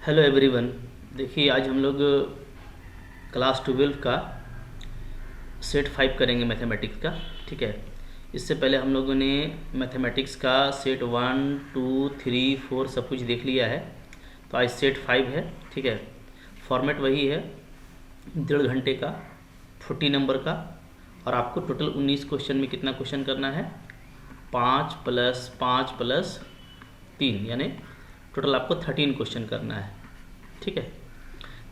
Hello everyone. देखिए आज हम लोग क्लास 12 का सेट 5 करेंगे मैथमेटिक्स का। ठीक है, इससे पहले हम लोगों ने मैथमेटिक्स का सेट 1 2 3 4 सब कुछ देख लिया है। तो आज सेट 5 है। ठीक है, फॉर्मेट वही है, 1.5 घंटे का, 40 नंबर का, और आपको टोटल 19 क्वेश्चन में कितना क्वेश्चन करना है, 5 + 5 + 3 यानी टोटल आपको 13 क्वेश्चन करना है। ठीक है,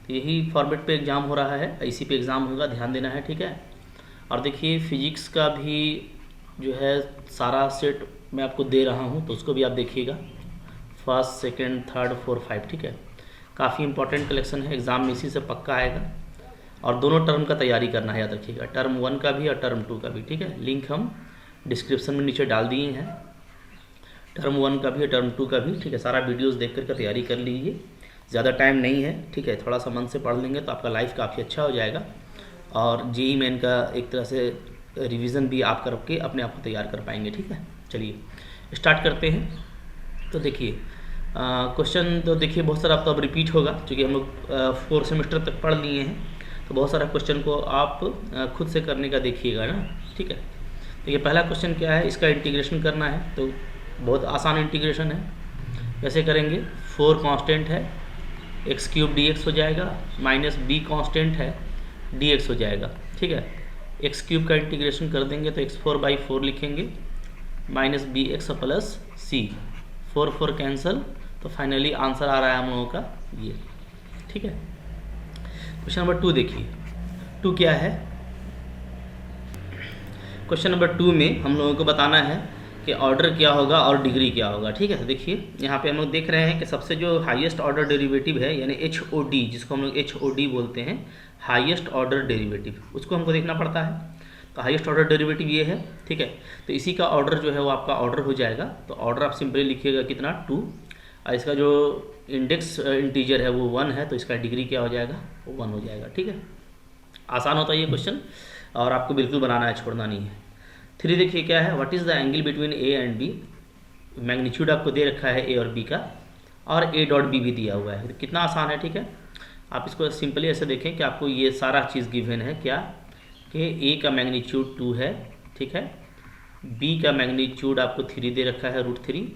तो यही फॉर्मेट पे एग्ज़ाम हो रहा है, इसी पे एग्ज़ाम होगा, ध्यान देना है। ठीक है, और देखिए फिजिक्स का भी जो है सारा सेट मैं आपको दे रहा हूँ, तो उसको भी आप देखिएगा, फर्स्ट सेकंड थर्ड फोर्थ 5। ठीक है, काफ़ी इंपॉर्टेंट कलेक्शन है, एग्ज़ाम में इसी से पक्का आएगा। और दोनों टर्म का तैयारी करना है, याद रखिएगा, टर्म 1 का भी और टर्म 2 का भी। ठीक है, लिंक हम डिस्क्रिप्शन में नीचे डाल दिए हैं, टर्म 1 का भी और टर्म 2 का भी। ठीक है, सारा वीडियोस देख कर तैयारी कर लीजिए, ज़्यादा टाइम नहीं है। ठीक है, थोड़ा सा मन से पढ़ लेंगे तो आपका लाइफ काफ़ी अच्छा हो जाएगा, और जेईई मेन का एक तरह से रिवीजन भी आप करके अपने आप को तैयार कर पाएंगे। ठीक है, चलिए स्टार्ट करते हैं। तो देखिए क्वेश्चन तो देखिए बहुत सारा तो अब रिपीट होगा, क्योंकि हम लोग 4 सेमेस्टर तक पढ़ लिए हैं, तो बहुत सारा क्वेश्चन को आप खुद से करने का देखिएगा ना। ठीक है, देखिए पहला क्वेश्चन क्या है, इसका इंटीग्रेशन करना है, तो बहुत आसान इंटीग्रेशन है। कैसे करेंगे, 4 कांस्टेंट है, x³ dx हो जाएगा, माइनस b कांस्टेंट है, dx हो जाएगा। ठीक है, x³ का इंटीग्रेशन कर देंगे तो x4/4 लिखेंगे, minus bx plus c, 4 4 cancel, तो फाइनली आंसर आ रहा है हम लोगों का ये। ठीक है, क्वेश्चन नंबर 2 देखिए, 2 क्या है। क्वेश्चन नंबर 2 में हम लोगों को बताना है कि ऑर्डर क्या होगा और डिग्री क्या होगा। ठीक है, तो देखिए यहाँ पे हम लोग देख रहे हैं कि सबसे जो हाईएस्ट ऑर्डर डेरिवेटिव है, यानी HOD, जिसको हम लोग HOD बोलते हैं, हाईएस्ट ऑर्डर डेरिवेटिव, उसको हमको देखना पड़ता है। तो हाईएस्ट ऑर्डर डेरिवेटिव ये है। ठीक है, तो इसी का ऑर्डर जो है वो आपका ऑर्डर हो जाएगा। तो ऑर्डर आप सिंपली लिखिएगा कितना, 2, और इसका जो इंडेक्स इंटीजर है वो 1 है, तो इसका डिग्री क्या हो जाएगा, वो 1 हो जाएगा। ठीक है, आसान होता है ये क्वेश्चन, और आपको बिल्कुल बनाना है, छोड़ना नहीं है। 3 देखिए क्या है, what is the angle between A and B. Magnitude आपको दे रखा है ए और बी का, और A.B भी दिया हुआ है, तो कितना आसान है। ठीक है, आप इसको सिंपली ऐसे देखें कि आपको ये सारा चीज़ गिवन है क्या, कि ए का मैग्नीट्यूड 2 है। ठीक है, बी का मैग्नीट्यूड आपको 3 दे रखा है, √3,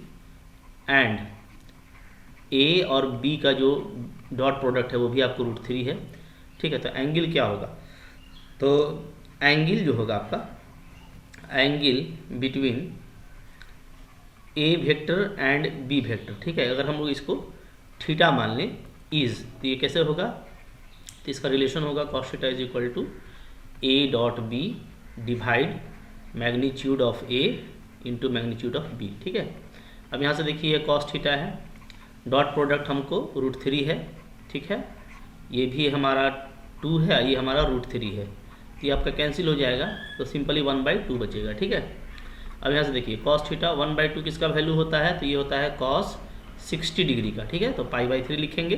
एंड ए और बी का जो डॉट प्रोडक्ट है वो भी आपको √3 है। ठीक है, तो एंगल क्या होगा, तो एंगल जो होगा आपका, angle between A vector and B vector. ठीक है, अगर हम लोग इसको थीटा मान लें, इज, तो ये कैसे होगा, तो इसका रिलेशन होगा cos theta is equal to A.B divide magnitude of A into magnitude of B। ठीक है, अब यहाँ से देखिए ये cos थीटा है, डॉट प्रोडक्ट हमको √3 है। ठीक है, ये भी हमारा 2 है, ये हमारा √3 है, तो ये आपका कैंसिल हो जाएगा, तो सिंपली 1/2 बचेगा। ठीक है, अब यहाँ से देखिए cos थीटा 1/2 किसका वैल्यू होता है, तो ये होता है cos 60 डिग्री का। ठीक है, तो π/3 लिखेंगे,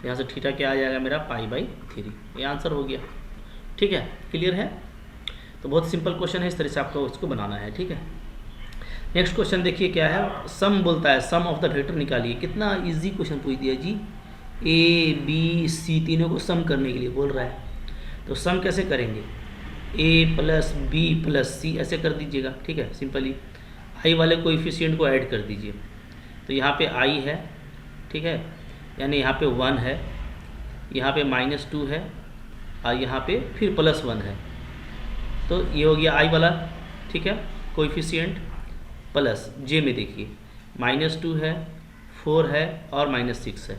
यहाँ से थीटा क्या आ जाएगा मेरा, π/3, ये आंसर हो गया। ठीक है, क्लियर है। तो बहुत सिंपल क्वेश्चन है, इस तरह से आपको उसको बनाना है। ठीक है, नेक्स्ट क्वेश्चन देखिए क्या है, सम बोलता है, सम ऑफ द वेक्टर निकालिए। कितना इजी क्वेश्चन पूछ दिया जी, A B C तीनों को सम करने के लिए बोल रहा है, तो सम कैसे करेंगे, A + B + C ऐसे कर दीजिएगा। ठीक है, सिंपली आई वाले कोएफिशिएंट को ऐड कर दीजिए, तो यहाँ पे I है। ठीक है, यानी यहाँ पे 1 है, यहाँ पे -2 है, और यहाँ पे फिर +1 है, तो ये हो गया I वाला। ठीक है, कोएफिशिएंट, प्लस J में देखिए -2 है, 4 है और -6 है।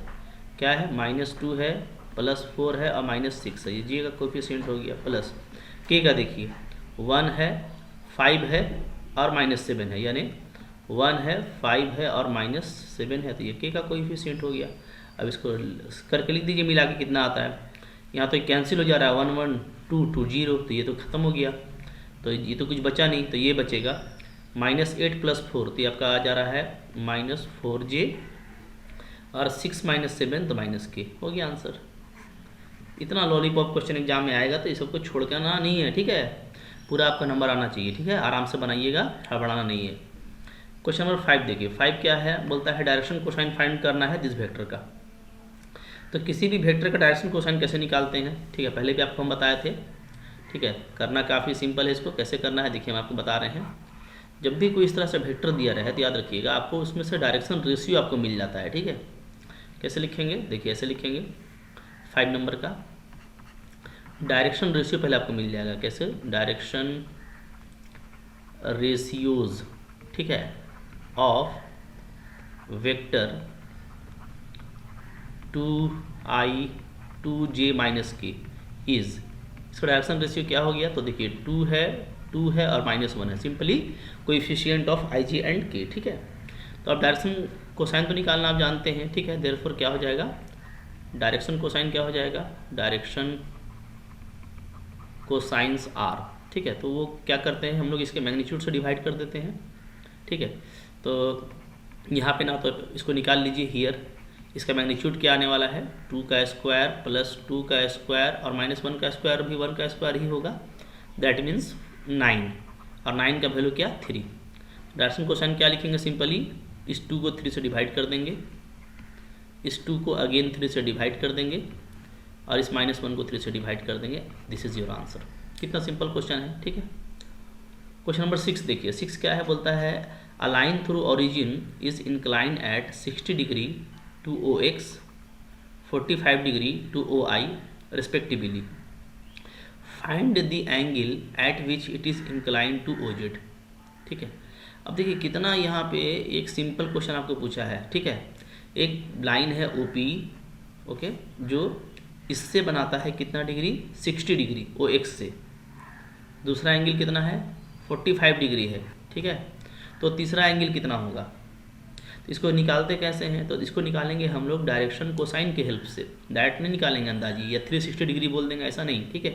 क्या है, -2 है, +4 है और -6 है, ये J का कोएफिशिएंट हो गया। प्लस K का देखिए 1 है, 5 है और -7 है, यानी 1 है, 5 है और -7 है, तो ये K का कोएफिशिएंट हो गया। अब इसको करके लिख दीजिए, मिला के कितना आता है, यहाँ तो कैंसिल हो जा रहा है, 1 1 2 2 0, तो ये तो ख़त्म हो गया, तो ये तो कुछ बचा नहीं, तो ये बचेगा -8 + 4, तो ये आपका आ जा रहा है -4J, और 6 - 7 तो -K, हो गया आंसर। इतना लॉलीपॉप क्वेश्चन एग्जाम में आएगा, तो ये सबको छोड़ना नहीं है। ठीक है, पूरा आपका नंबर आना चाहिए। ठीक है, आराम से बनाइएगा, हड़बड़ाना नहीं है। क्वेश्चन नंबर 5 देखिए, 5 क्या है, बोलता है डायरेक्शन कोसाइन फाइंड करना है दिस वेक्टर का। तो किसी भी वेक्टर का डायरेक्शन कोसाइन कैसे निकालते हैं, ठीक है, पहले भी आपको हम बताए थे, ठीक है। करना काफ़ी सिंपल है, इसको कैसे करना है देखिए हम आपको बता रहे हैं। जब भी कोई इस तरह से वेक्टर दिया रहे तो याद रखिएगा आपको उसमें से डायरेक्शन रेशियो आपको मिल जाता है, ठीक है। कैसे लिखेंगे देखिए, ऐसे लिखेंगे 5 नंबर का डायरेक्शन रेशियो पहले आपको मिल जाएगा। कैसे, डायरेक्शन रेशियोज, ठीक है, of vector 2i 2j minus के इज, इसका डायरेक्शन रेशियो क्या हो गया, तो देखिए 2 है और -1 है, simply coefficient of i j and k, ठीक है। तो अब डायरेक्शन कोसाइन तो निकालना आप जानते हैं, ठीक है। देयरफॉर क्या हो जाएगा, डायरेक्शन कोसाइन क्या हो जाएगा, डायरेक्शन कोसाइंस r, ठीक है। तो वो क्या करते हैं हम लोग, इसके मैग्नीट्यूड से डिवाइड कर देते हैं, ठीक है। तो यहाँ पे ना तो इसको निकाल लीजिए हियर, इसका मैग्नीट्यूड क्या आने वाला है 2 का स्क्वायर प्लस 2 का स्क्वायर और -1 का स्क्वायर भी 1 का स्क्वायर ही होगा, दैट मीन्स 9, और 9 का वैल्यू क्या 3। डायरेक्शन कोसाइन क्या लिखेंगे, सिंपली इस 2 को 3 से डिवाइड कर देंगे, इस 2 को अगेन 3 से डिवाइड कर देंगे और इस -1 को 3 से डिवाइड कर देंगे। This is your answer. कितना सिंपल क्वेश्चन है, ठीक है। क्वेश्चन नंबर 6 देखिए, 6 क्या है, बोलता है a line through origin is incline at 60 degree to OX, 45 degree to OI respectively. Find the angle at which it is inclined to OZ, ठीक है। अब देखिए कितना यहाँ पे एक सिंपल क्वेश्चन आपको पूछा है, ठीक है। एक लाइन है OP, ओके, जो इससे बनाता है कितना डिग्री 60 डिग्री OX से, दूसरा एंगल कितना है 45 डिग्री है, ठीक है। तो तीसरा एंगल कितना होगा, तो इसको निकालते कैसे हैं, तो इसको निकालेंगे हम लोग डायरेक्शन कोसाइन के हेल्प से, डायरेक्ट नहीं निकालेंगे अंदाजी या 360 डिग्री बोल देंगे, ऐसा नहीं, ठीक है।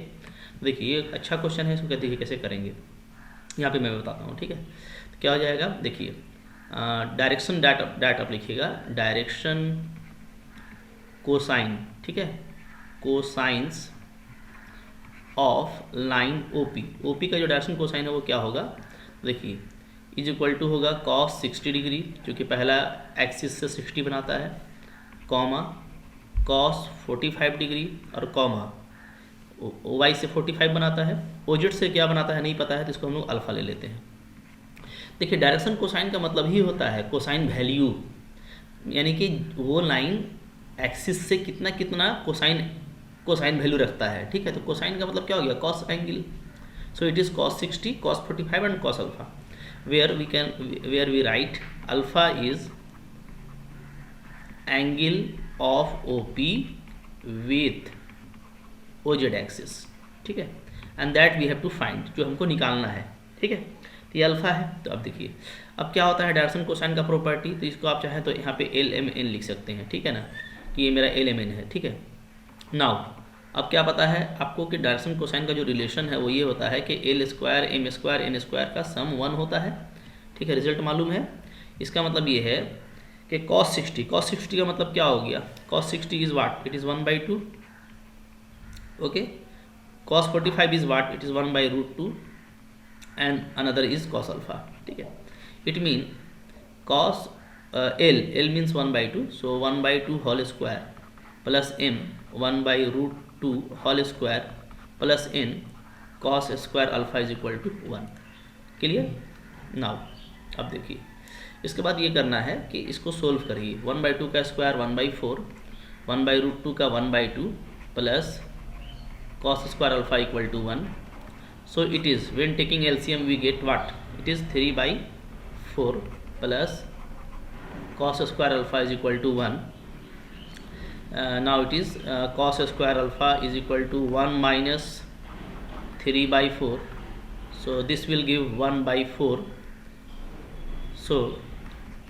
देखिए ये अच्छा क्वेश्चन है, इसको देखिए कैसे करेंगे, यहाँ पे मैं बताता हूँ, ठीक है। तो क्या हो जाएगा देखिए, डायरेक्शन डाट आप लिखिएगा, डायरेक्शन कोसाइन, ठीक है, कोसाइंस ऑफ लाइन OP का जो डायरेक्शन कोसाइन है वो क्या होगा, देखिए इज इक्वल टू होगा cos 60 डिग्री, जो कि पहला एक्सिस से 60 बनाता है, कॉमा cos 45 डिग्री और कॉमा OY से 45 बनाता है, OZ से क्या बनाता है नहीं पता है, तो इसको हम लोग अल्फा ले लेते हैं। देखिए डायरेक्शन कोसाइन का मतलब ही होता है कोसाइन वैल्यू, यानी कि वो लाइन एक्सिस से कितना कितना कोसाइन वैल्यू रखता है, ठीक है। तो कोसाइन का मतलब क्या हो गया, cos angle, so it is cos 60, cos 45 and cos alpha, where we write alpha is angle of OP with OZ axis, ठीक है, and that we have to find, जो हमको निकालना है, ठीक है। तो ये अल्फा है। तो अब देखिए अब क्या होता है डायरेक्शन कोसाइन का प्रॉपर्टी, तो इसको आप चाहें तो यहाँ पे LMN लिख सकते हैं, ठीक है ना, कि ये मेरा LMN है, ठीक है। नाउ अब क्या पता है आपको कि डायरेक्शन कोसाइन का जो रिलेशन है वो ये होता है कि L square M square N square का सम 1 होता है, ठीक है। रिजल्ट मालूम है, इसका मतलब ये है कि cos 60 का मतलब क्या हो गया, cos 60 is what, it is 1/2, okay. cos 45 is what, it is 1/√2 and another is cos alpha, ठीक है। It mean cos L means 1/2, so 1/2 whole square plus M 1/√2 whole square plus N cos square alpha is equal to 1। Clear. Now अब देखिए इसके बाद ये करना है कि इसको सोल्व करिए, 1/2 का स्क्वायर 1/4, 1/√2 का 1/2 plus cos square alpha equal to 1, so it is when taking LCM we get what, it is 3/4 plus cos square alpha is equal to 1, now it is cos square alpha is equal to 1 minus 3/4, so this will give 1/4, so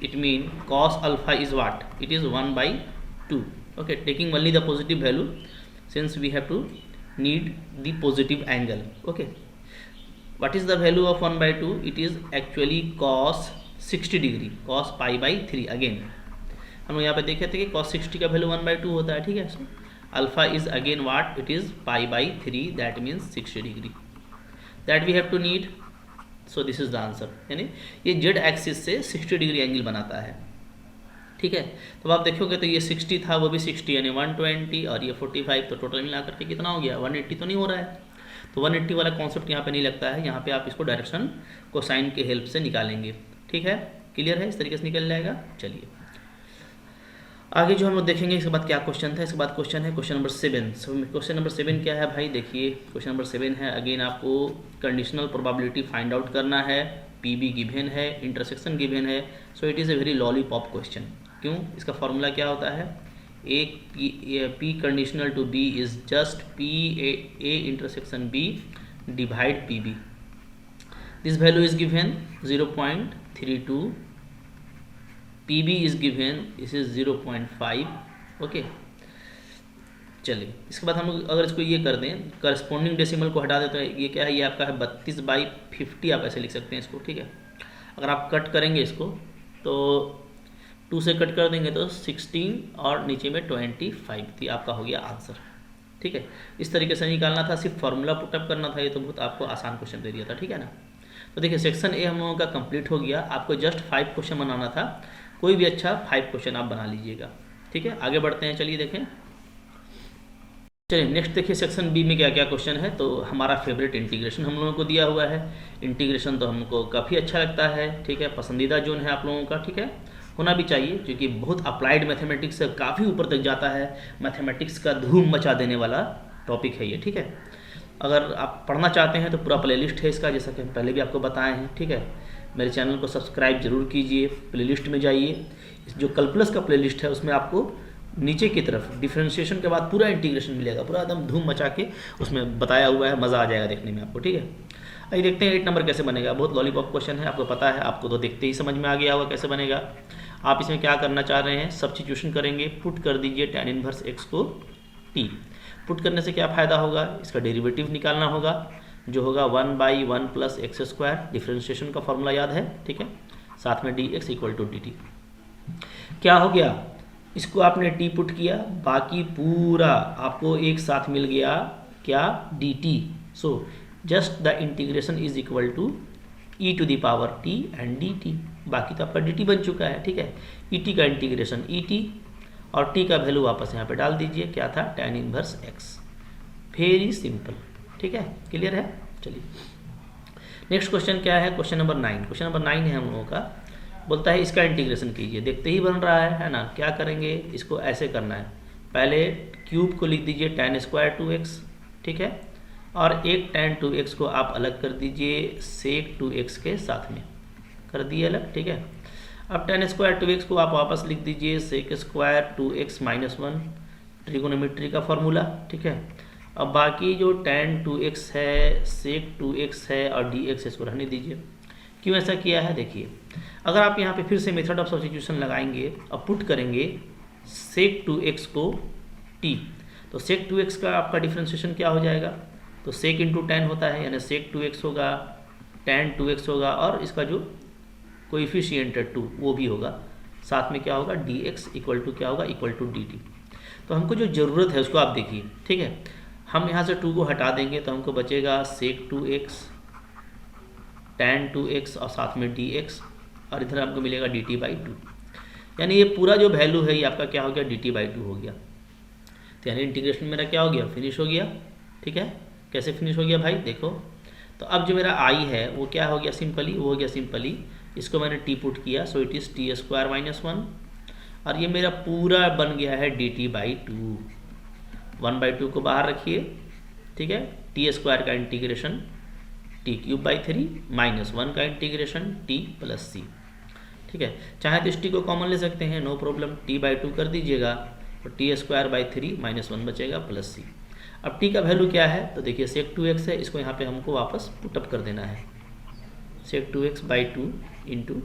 it mean cos alpha is what, it is 1/2, okay, taking only the positive value since we have to need the positive angle, okay. What is the value of 1/2, it is actually cos 60 degree, cos pi/3, again हम लोग यहाँ पे देखे थे कि cos 60 का value 1/2 होता है, ठीक है। So alpha is again what, it is pi/3, that means 60 degree, that we have to need, so this is the answer. यानी ये जेड एक्सिस से 60 डिग्री एंगल बनाता है, ठीक है। तो आप देखोगे तो ये 60 था, वो भी 60 यानी 120, और ये 45, तो टोटल मिला करके कितना हो गया 180 तो नहीं हो रहा है। तो 180 वाला कॉन्सेप्ट यहाँ पे नहीं लगता है, यहाँ पे आप इसको डायरेक्शन कोसाइन के हेल्प से निकालेंगे। ठीक है, क्लियर है, इस तरीके से निकल जाएगा। चलिए आगे जो हम लोग देखेंगे, इसके बाद क्या क्वेश्चन था, इसके बाद क्वेश्चन है क्वेश्चन नंबर 7। क्वेश्चन नंबर 7 क्या है भाई, देखिए क्वेश्चन नंबर 7 है, अगेन आपको कंडीशनल प्रोबेबिलिटी फाइंड आउट करना है, पीबी गिवन है, इंटरसेक्शन गिवन है। So it is a very lollipop question. क्यों, इसका फॉर्मूला क्या होता है, P conditional to B is just P A intersection B divide P B. This value is given 0.32, PB is given, this is 0.5। Okay, चलिए इसके बाद हम लोग अगर इसको ये कर दें, करस्पॉन्डिंग डेसिमल को हटा दें, तो ये क्या है, ये आपका है 32/50, आप ऐसे लिख सकते हैं इसको। ठीक है, अगर आप कट करेंगे इसको तो 2 से कट कर देंगे तो 16 और नीचे में 25 थी, आपका हो गया आंसर। ठीक है, इस तरीके से निकालना था, सिर्फ फार्मूला पुटअप करना था, ये तो बहुत आपको आसान क्वेश्चन दे दिया था। ठीक है ना, तो देखिए सेक्शन ए हम लोगों का कंप्लीट हो गया, आपको जस्ट 5 क्वेश्चन बनाना था, कोई भी अच्छा 5 क्वेश्चन आप बना लीजिएगा। ठीक है, आगे बढ़ते हैं, चलिए देखें। चलिए नेक्स्ट देखिए सेक्शन बी में क्या क्या क्वेश्चन है। तो हमारा फेवरेट इंटीग्रेशन हम लोगों को दिया हुआ है। इंटीग्रेशन तो हमको काफ़ी अच्छा लगता है। ठीक है, पसंदीदा जोन है आप लोगों का। ठीक है, होना भी चाहिए क्योंकि बहुत अप्लाइड मैथमेटिक्स से काफ़ी ऊपर तक जाता है, मैथमेटिक्स का धूम मचा देने वाला टॉपिक है ये। ठीक है, अगर आप पढ़ना चाहते हैं तो पूरा प्लेलिस्ट है इसका, जैसा कि हम पहले भी आपको बताए हैं। ठीक है, मेरे चैनल को सब्सक्राइब जरूर कीजिए, प्लेलिस्ट में जाइए, जो कैलकुलस का प्लेलिस्ट है उसमें आपको नीचे की तरफ डिफरेंशिएशन के बाद पूरा इंटीग्रेशन मिलेगा, पूरा एकदम धूम मचा के उसमें बताया हुआ है, मज़ा आ जाएगा देखने में आपको। ठीक है, आइए देखते हैं 8 नंबर कैसे बनेगा। बहुत लॉलीपॉप क्वेश्चन है, आपको पता है, आपको तो देखते ही समझ में आ गया होगा कैसे बनेगा। आप इसमें क्या करना चाह रहे हैं, सब्स्टिट्यूशन करेंगे, पुट कर दीजिए tan इनवर्स x को t। पुट करने से क्या फ़ायदा होगा, इसका डेरिवेटिव निकालना होगा, जो होगा 1/1 + x²। डिफरेंशिएशन का फॉर्मूला याद है। ठीक है, साथ में dx = dt। क्या हो गया, इसको आपने t पुट किया, बाकी पूरा आपको एक साथ मिल गया क्या, dt। So just the integration is equal to e⁻t and dt। बाकी तो आपका dt बन चुका है। ठीक है, et का इंटीग्रेशन et, और t का वैल्यू वापस यहाँ पे डाल दीजिए, क्या था, tan inverse x। Very simple. ठीक है, क्लियर है। चलिए नेक्स्ट क्वेश्चन क्या है, क्वेश्चन नंबर 9। क्वेश्चन नंबर 9 है हम लोगों का, बोलता है इसका इंटीग्रेशन कीजिए। देखते ही बन रहा है ना, क्या करेंगे, इसको ऐसे करना है, पहले क्यूब को लिख दीजिए tan² 2x। ठीक है, और एक tan 2x को आप अलग कर दीजिए sec 2x के साथ में, कर दिए अलग। ठीक है, अब tan² 2x को आप वापस लिख दीजिए sec² 2x - 1, ट्रिगोनोमेट्री का फॉर्मूला। ठीक है, अब बाकी जो tan 2x है, sec 2x है और dx इसको रहने दीजिए। क्यों ऐसा किया है, देखिए अगर आप यहाँ पे फिर से मेथड ऑफ सब्स्टिट्यूशन लगाएंगे और पुट करेंगे sec 2x को t, तो sec 2x का आपका डिफ्रेंशिएशन क्या हो जाएगा, तो sec × tan होता है, यानी sec 2x होगा, tan 2x होगा, और इसका जो कोएफिशिएंट है 2 वो भी होगा, साथ में क्या होगा, dx = क्या होगा, = dt। तो हमको जो ज़रूरत है उसको आप देखिए। ठीक है, हम यहाँ से 2 को हटा देंगे तो हमको बचेगा sec 2x, tan 2x और साथ में dx, और इधर आपको मिलेगा dt/2। यानी ये पूरा जो वैल्यू है ये आपका क्या हो गया, dt/2 हो गया। तो यानी इंटीग्रेशन मेरा क्या हो गया, फिनिश हो गया। ठीक है, कैसे फिनिश हो गया भाई, देखो तो अब जो मेरा i है वो क्या हो गया, सिंपली वो हो गया, सिंपली इसको मैंने t पुट किया, सो इट इज़ t² - 1, और ये मेरा पूरा बन गया है dt/2। 1/2 को बाहर रखिए। ठीक है, t² का इंटीग्रेशन t³ - 1 का इंटीग्रेशन t + c। ठीक है, चाहे तो इस t को कॉमन ले सकते हैं, नो प्रॉब्लम, t/2 कर दीजिएगा तो t² - 1 बचेगा + c। अब t का वैल्यू क्या है, तो देखिए sec 2x है, इसको यहाँ पे हमको वापस पुटअप कर देना है, sec 2x/2 ×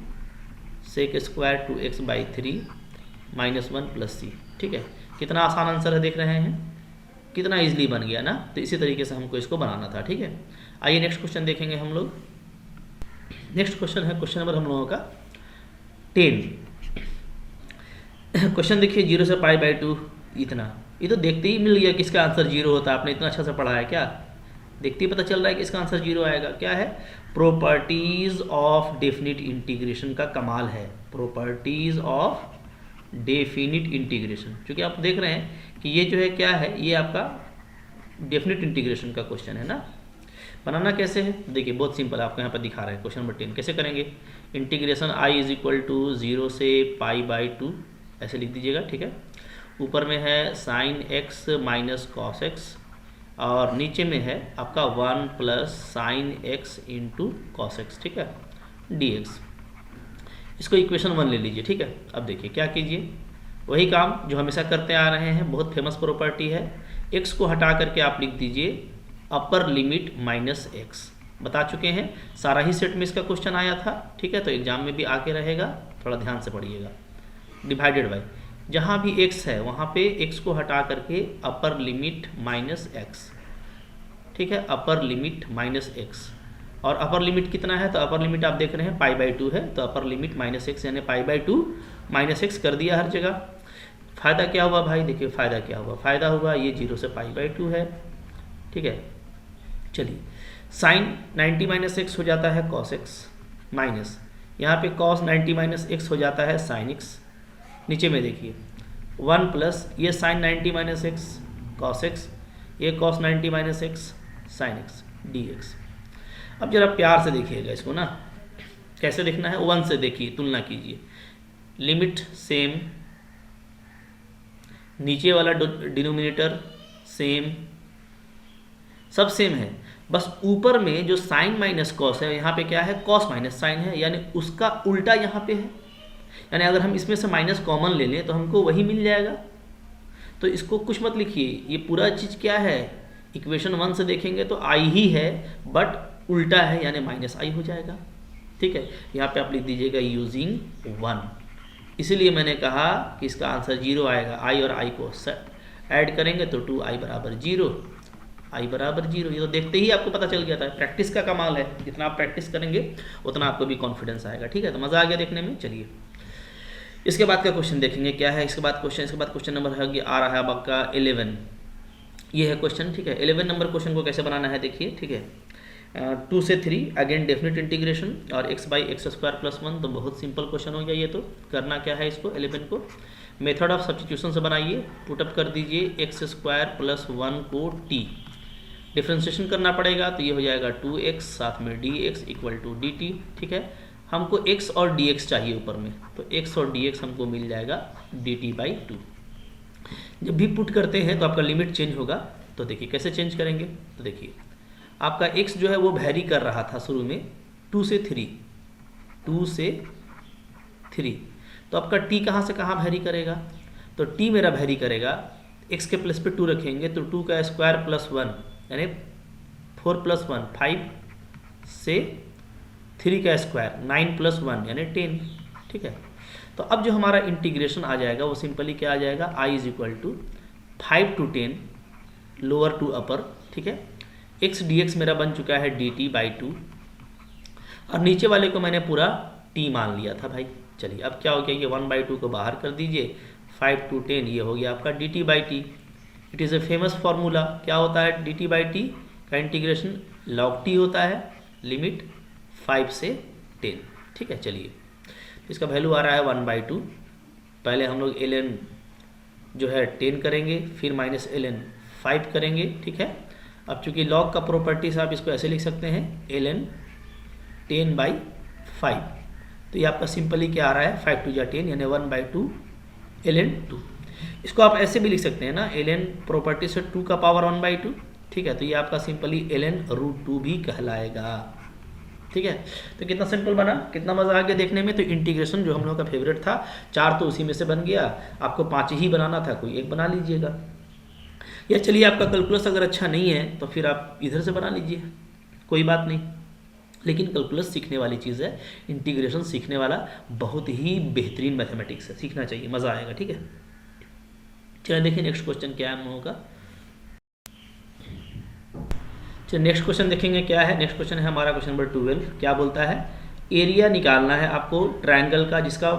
sec² 2x/3 - 1 + c। ठीक है, कितना आसान आंसर है, देख रहे हैं कितना इजीली बन गया ना। तो इसी तरीके से हमको इसको बनाना था। ठीक है, आइए नेक्स्ट क्वेश्चन देखेंगे हम लोग। नेक्स्ट क्वेश्चन है क्वेश्चन नंबर हम लोगों का 10। क्वेश्चन देखिए 0 से π/2 इतना, ये तो देखते ही मिल गया कि इसका आंसर 0 होता है। आपने इतना अच्छा से पढ़ा है क्या, देखते ही पता चल रहा है कि इसका आंसर 0 आएगा। क्या है, प्रॉपर्टीज ऑफ डेफिनिट इंटीग्रेशन का कमाल है, प्रॉपर्टीज ऑफ डेफिनिट इंटीग्रेशन, क्योंकि आप देख रहे हैं कि ये जो है क्या है, ये आपका डेफिनिट इंटीग्रेशन का क्वेश्चन है ना। बनाना कैसे है, देखिए बहुत सिंपल है, आपको यहाँ पर दिखा रहे हैं क्वेश्चन नंबर 10 कैसे करेंगे। Integration I is equal to 0 से π/2 ऐसे लिख दीजिएगा, ठीक है। ऊपर में है sine x minus cos x और नीचे में है आपका 1 plus sine x into cos x, ठीक है, dx। इसको इक्वेशन 1 ले लीजिए, ठीक है। अब देखिए क्या कीजिए, वही काम जो हमेशा करते आ रहे हैं, बहुत फेमस प्रॉपर्टी है। x को हटा करके आप लिख दीजिए अपर लिमिट माइनस एक्स, बता चुके हैं, सारा ही सेट में इसका क्वेश्चन आया था, ठीक है। तो एग्जाम में भी आके रहेगा, थोड़ा ध्यान से पढ़िएगा। डिवाइडेड बाई, जहाँ भी x है वहाँ पे x को हटा करके अपर लिमिट माइनस एक्स, ठीक है, अपर लिमिट माइनस एक्स। और अपर लिमिट कितना है, तो अपर लिमिट आप देख रहे हैं π/2 है, तो अपर लिमिट माइनस एक्स यानी π/2 माइनस एक्स कर दिया हर जगह। फ़ायदा क्या हुआ भाई, देखिए फ़ायदा क्या हुआ, फ़ायदा हुआ ये 0 से π/2 है, ठीक है। चलिए साइन 90 माइनस एक्स हो जाता है कॉस एक्स, माइनस यहाँ पे कॉस 90 माइनस एक्स हो जाता है साइन एक्स। नीचे में देखिए 1 प्लस ये sine 90 minus x cos x, ये cos 90 minus x sine x dx। अब जरा प्यार से देखिएगा इसको ना, कैसे देखना है, 1 से देखिए, तुलना कीजिए, लिमिट सेम, नीचे वाला डिनोमिनेटर सेम, सब सेम है, बस ऊपर में जो साइन माइनस कॉस है यहाँ पे क्या है, कॉस माइनस साइन है, यानी उसका उल्टा यहाँ पे है। यानी अगर हम इसमें से माइनस कॉमन ले लें तो हमको वही मिल जाएगा। तो इसको कुछ मत लिखिए, ये पूरा चीज़ क्या है, इक्वेशन 1 से देखेंगे तो आई ही है बट उल्टा है, यानी माइनस आई हो जाएगा, ठीक है। यहाँ पे आप लिख दीजिएगा यूजिंग 1, इसीलिए मैंने कहा कि इसका आंसर 0 आएगा। आई और आई को ऐड करेंगे तो 2i बराबर 0, आई बराबर 0। ये तो देखते ही आपको पता चल गया था, प्रैक्टिस का कमाल है, जितना आप प्रैक्टिस करेंगे उतना आपको भी कॉन्फिडेंस आएगा, ठीक है। तो मज़ा आ गया देखने में। चलिए इसके बाद का क्वेश्चन देखेंगे क्या है, इसके बाद क्वेश्चन नंबर है आ रहा है आपका 11, ये है क्वेश्चन, ठीक है। 11 नंबर क्वेश्चन को कैसे बनाना है देखिए, ठीक है। 2 से 3 अगेन डेफिनेट इंटीग्रेशन और x/x² + 1, तो बहुत सिंपल क्वेश्चन हो गया ये। तो करना क्या है, इसको 11 को मेथड ऑफ सब्स्टिट्यूशन से बनाइए, पुटअप कर दीजिए x² + 1 को t, डिफ्रेंशिएशन करना पड़ेगा, तो ये हो जाएगा 2x साथ में dx इक्वल टू dt, ठीक है। हमको x और dx चाहिए ऊपर में, तो x और dx हमको मिल जाएगा dt/2। जब भी पुट करते हैं तो आपका लिमिट चेंज होगा, तो देखिए कैसे चेंज करेंगे। तो देखिए आपका x जो है वो वेरी कर रहा था शुरू में 2 से 3, तो आपका t कहाँ से कहाँ वेरी करेगा, तो t मेरा वेरी करेगा, x के प्लस पे 2 रखेंगे तो 2 का स्क्वायर प्लस 1 यानी 4 + 1 5 से 3 का स्क्वायर 9 + 1 यानी 10, ठीक है। तो अब जो हमारा इंटीग्रेशन आ जाएगा वो सिंपली क्या आ जाएगा, i = 5 to 10 लोअर टू अपर, ठीक है। x dx मेरा बन चुका है dt/2 और नीचे वाले को मैंने पूरा t मान लिया था भाई। चलिए अब क्या हो गया, ये 1/2 को बाहर कर दीजिए, 5 to 10 ये हो गया आपका dt/t। It is a famous formula, क्या होता है dt/t का इंटीग्रेशन log t होता है, लिमिट 5 से 10, ठीक है। चलिए इसका वैल्यू आ रहा है 1/2, पहले हम लोग ln जो है 10 करेंगे, फिर माइनस ln 5 करेंगे, ठीक है। अब चूंकि log का प्रॉपर्टीज आप इसको ऐसे लिख सकते हैं ln 10/5, तो ये आपका सिंपली क्या आ रहा है 5 × 10 यानी 1/2 ln 2। इसको आप ऐसे भी लिख सकते हैं ना, ln प्रॉपर्टी से 2 का पावर 1/2, ठीक है। तो ये आपका सिंपली ln √2 भी कहलाएगा, ठीक है। तो कितना सिंपल बना, कितना मज़ा आ गया देखने में। तो इंटीग्रेशन जो हम लोगों का फेवरेट था 4 तो उसी में से बन गया, आपको 5 ही बनाना था, कोई एक बना लीजिएगा। या चलिए आपका कैलकुलस अगर अच्छा नहीं है तो फिर आप इधर से बना लीजिए, कोई बात नहीं। लेकिन कैलकुलस सीखने वाली चीज़ है, इंटीग्रेशन सीखने वाला बहुत ही बेहतरीन मैथमेटिक्स है, सीखना चाहिए, मज़ा आएगा, ठीक है। चलिए देखिए नेक्स्ट क्वेश्चन क्या है हम लोगों का। चलिए नेक्स्ट क्वेश्चन देखेंगे क्या है। नेक्स्ट क्वेश्चन है हमारा क्वेश्चन नंबर 12। क्या बोलता है, एरिया निकालना है आपको ट्रायंगल का जिसका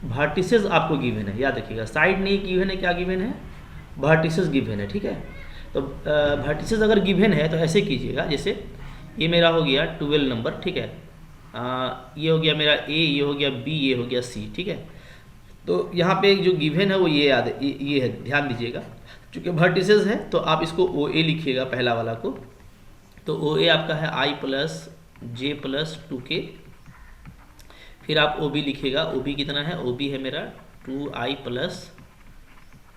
वर्टिसेस आपको गिवन है। याद रखिएगा साइड नहीं गिवन है, क्या गिवन है, वर्टिसेस गिवन है, ठीक है। तो वर्टिसेस अगर गिवन है तो ऐसे कीजिएगा, जैसे ये मेरा हो गया 12 नंबर, ठीक है। ये हो गया मेरा A, ये हो गया B, ये हो गया C, ठीक है। तो यहाँ पे जो गिवन है वो ये याद ये है, ध्यान दीजिएगा। चूँकि वर्टिसेस है तो आप इसको ओ ए लिखिएगा पहला वाला को। तो ओ ए आपका है आई प्लस जे प्लस 2k। फिर आप ओ बी लिखिएगा, ओ बी कितना है, ओ बी है मेरा 2i plus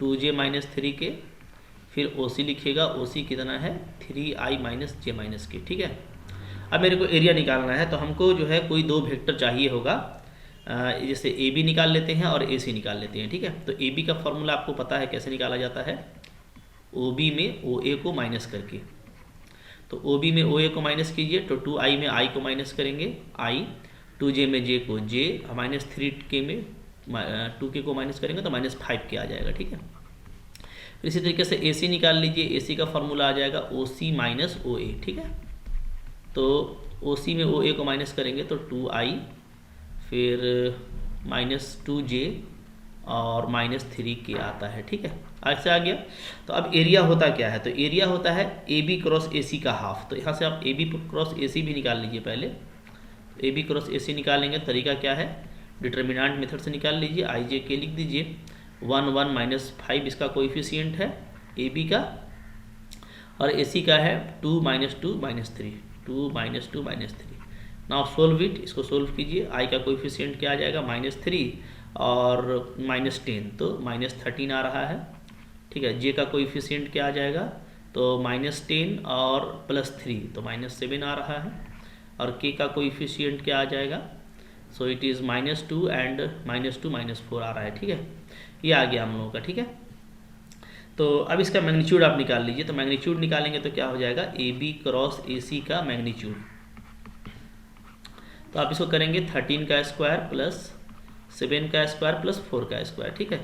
2j minus 3k। फिर ओ सी लिखिएगा, ओ सी कितना है 3i माइनस जे माइनस के। ठीक है, अब मेरे को एरिया निकालना है तो हमको जो है कोई दो वेक्टर चाहिए होगा। जैसे ए बी निकाल लेते हैं और ए सी निकाल लेते हैं। ठीक है, तो ए बी का फॉर्मूला आपको पता है कैसे निकाला जाता है, ओ बी में ओ ए को माइनस करके। तो ओ बी में ओ ए को माइनस कीजिए तो 2i में i को माइनस करेंगे i, 2j में j को j, माइनस 3k में 2k को माइनस करेंगे तो माइनस 5k आ जाएगा। ठीक है, फिर इसी तरीके से ए सी निकाल लीजिए, ए सी का फॉर्मूला आ जाएगा ओ सी माइनस ओ ए। ठीक है, तो ओ सी में ओ ए को माइनस करेंगे तो 2i, फिर माइनस 2j और माइनस 3k आता है। ठीक है, ऐसे आ गया। तो अब एरिया होता क्या है, तो एरिया होता है ए बी क्रॉस ए सी का हाफ। तो यहाँ से आप ए बी क्रॉस ए सी भी निकाल लीजिए। पहले ए बी क्रॉस ए सी निकालेंगे, तरीका क्या है, डिटर्मिनेंट मेथड से निकाल लीजिए। आई जे के लिख दीजिए, 1 1 माइनस 5 इसका कोएफिशिएंट है ए बी का, और ए सी का है 2 minus 2 minus 3, 2 minus 2 minus 3। Now solve it, इसको सोल्व कीजिए। आई का कोएफिशिएंट क्या आ जाएगा, -3 और -10, तो -13 आ रहा है। ठीक है, जे का कोएफिशिएंट क्या आ जाएगा, तो -10 और +3 तो -7 आ रहा है। और के का कोएफिशिएंट क्या आ जाएगा, सो इट इज़ -2 एंड -2 -4 आ रहा है। ठीक है, ये आ गया हम लोगों का। ठीक है, तो अब इसका मैग्नीट्यूड आप निकाल लीजिए। तो मैग्नीट्यूड निकालेंगे तो क्या हो जाएगा, ए बी क्रॉस ए सी का मैग्नीट्यूड। तो आप इसको करेंगे 13 का स्क्वायर प्लस 7 का स्क्वायर प्लस 4 का स्क्वायर। ठीक है,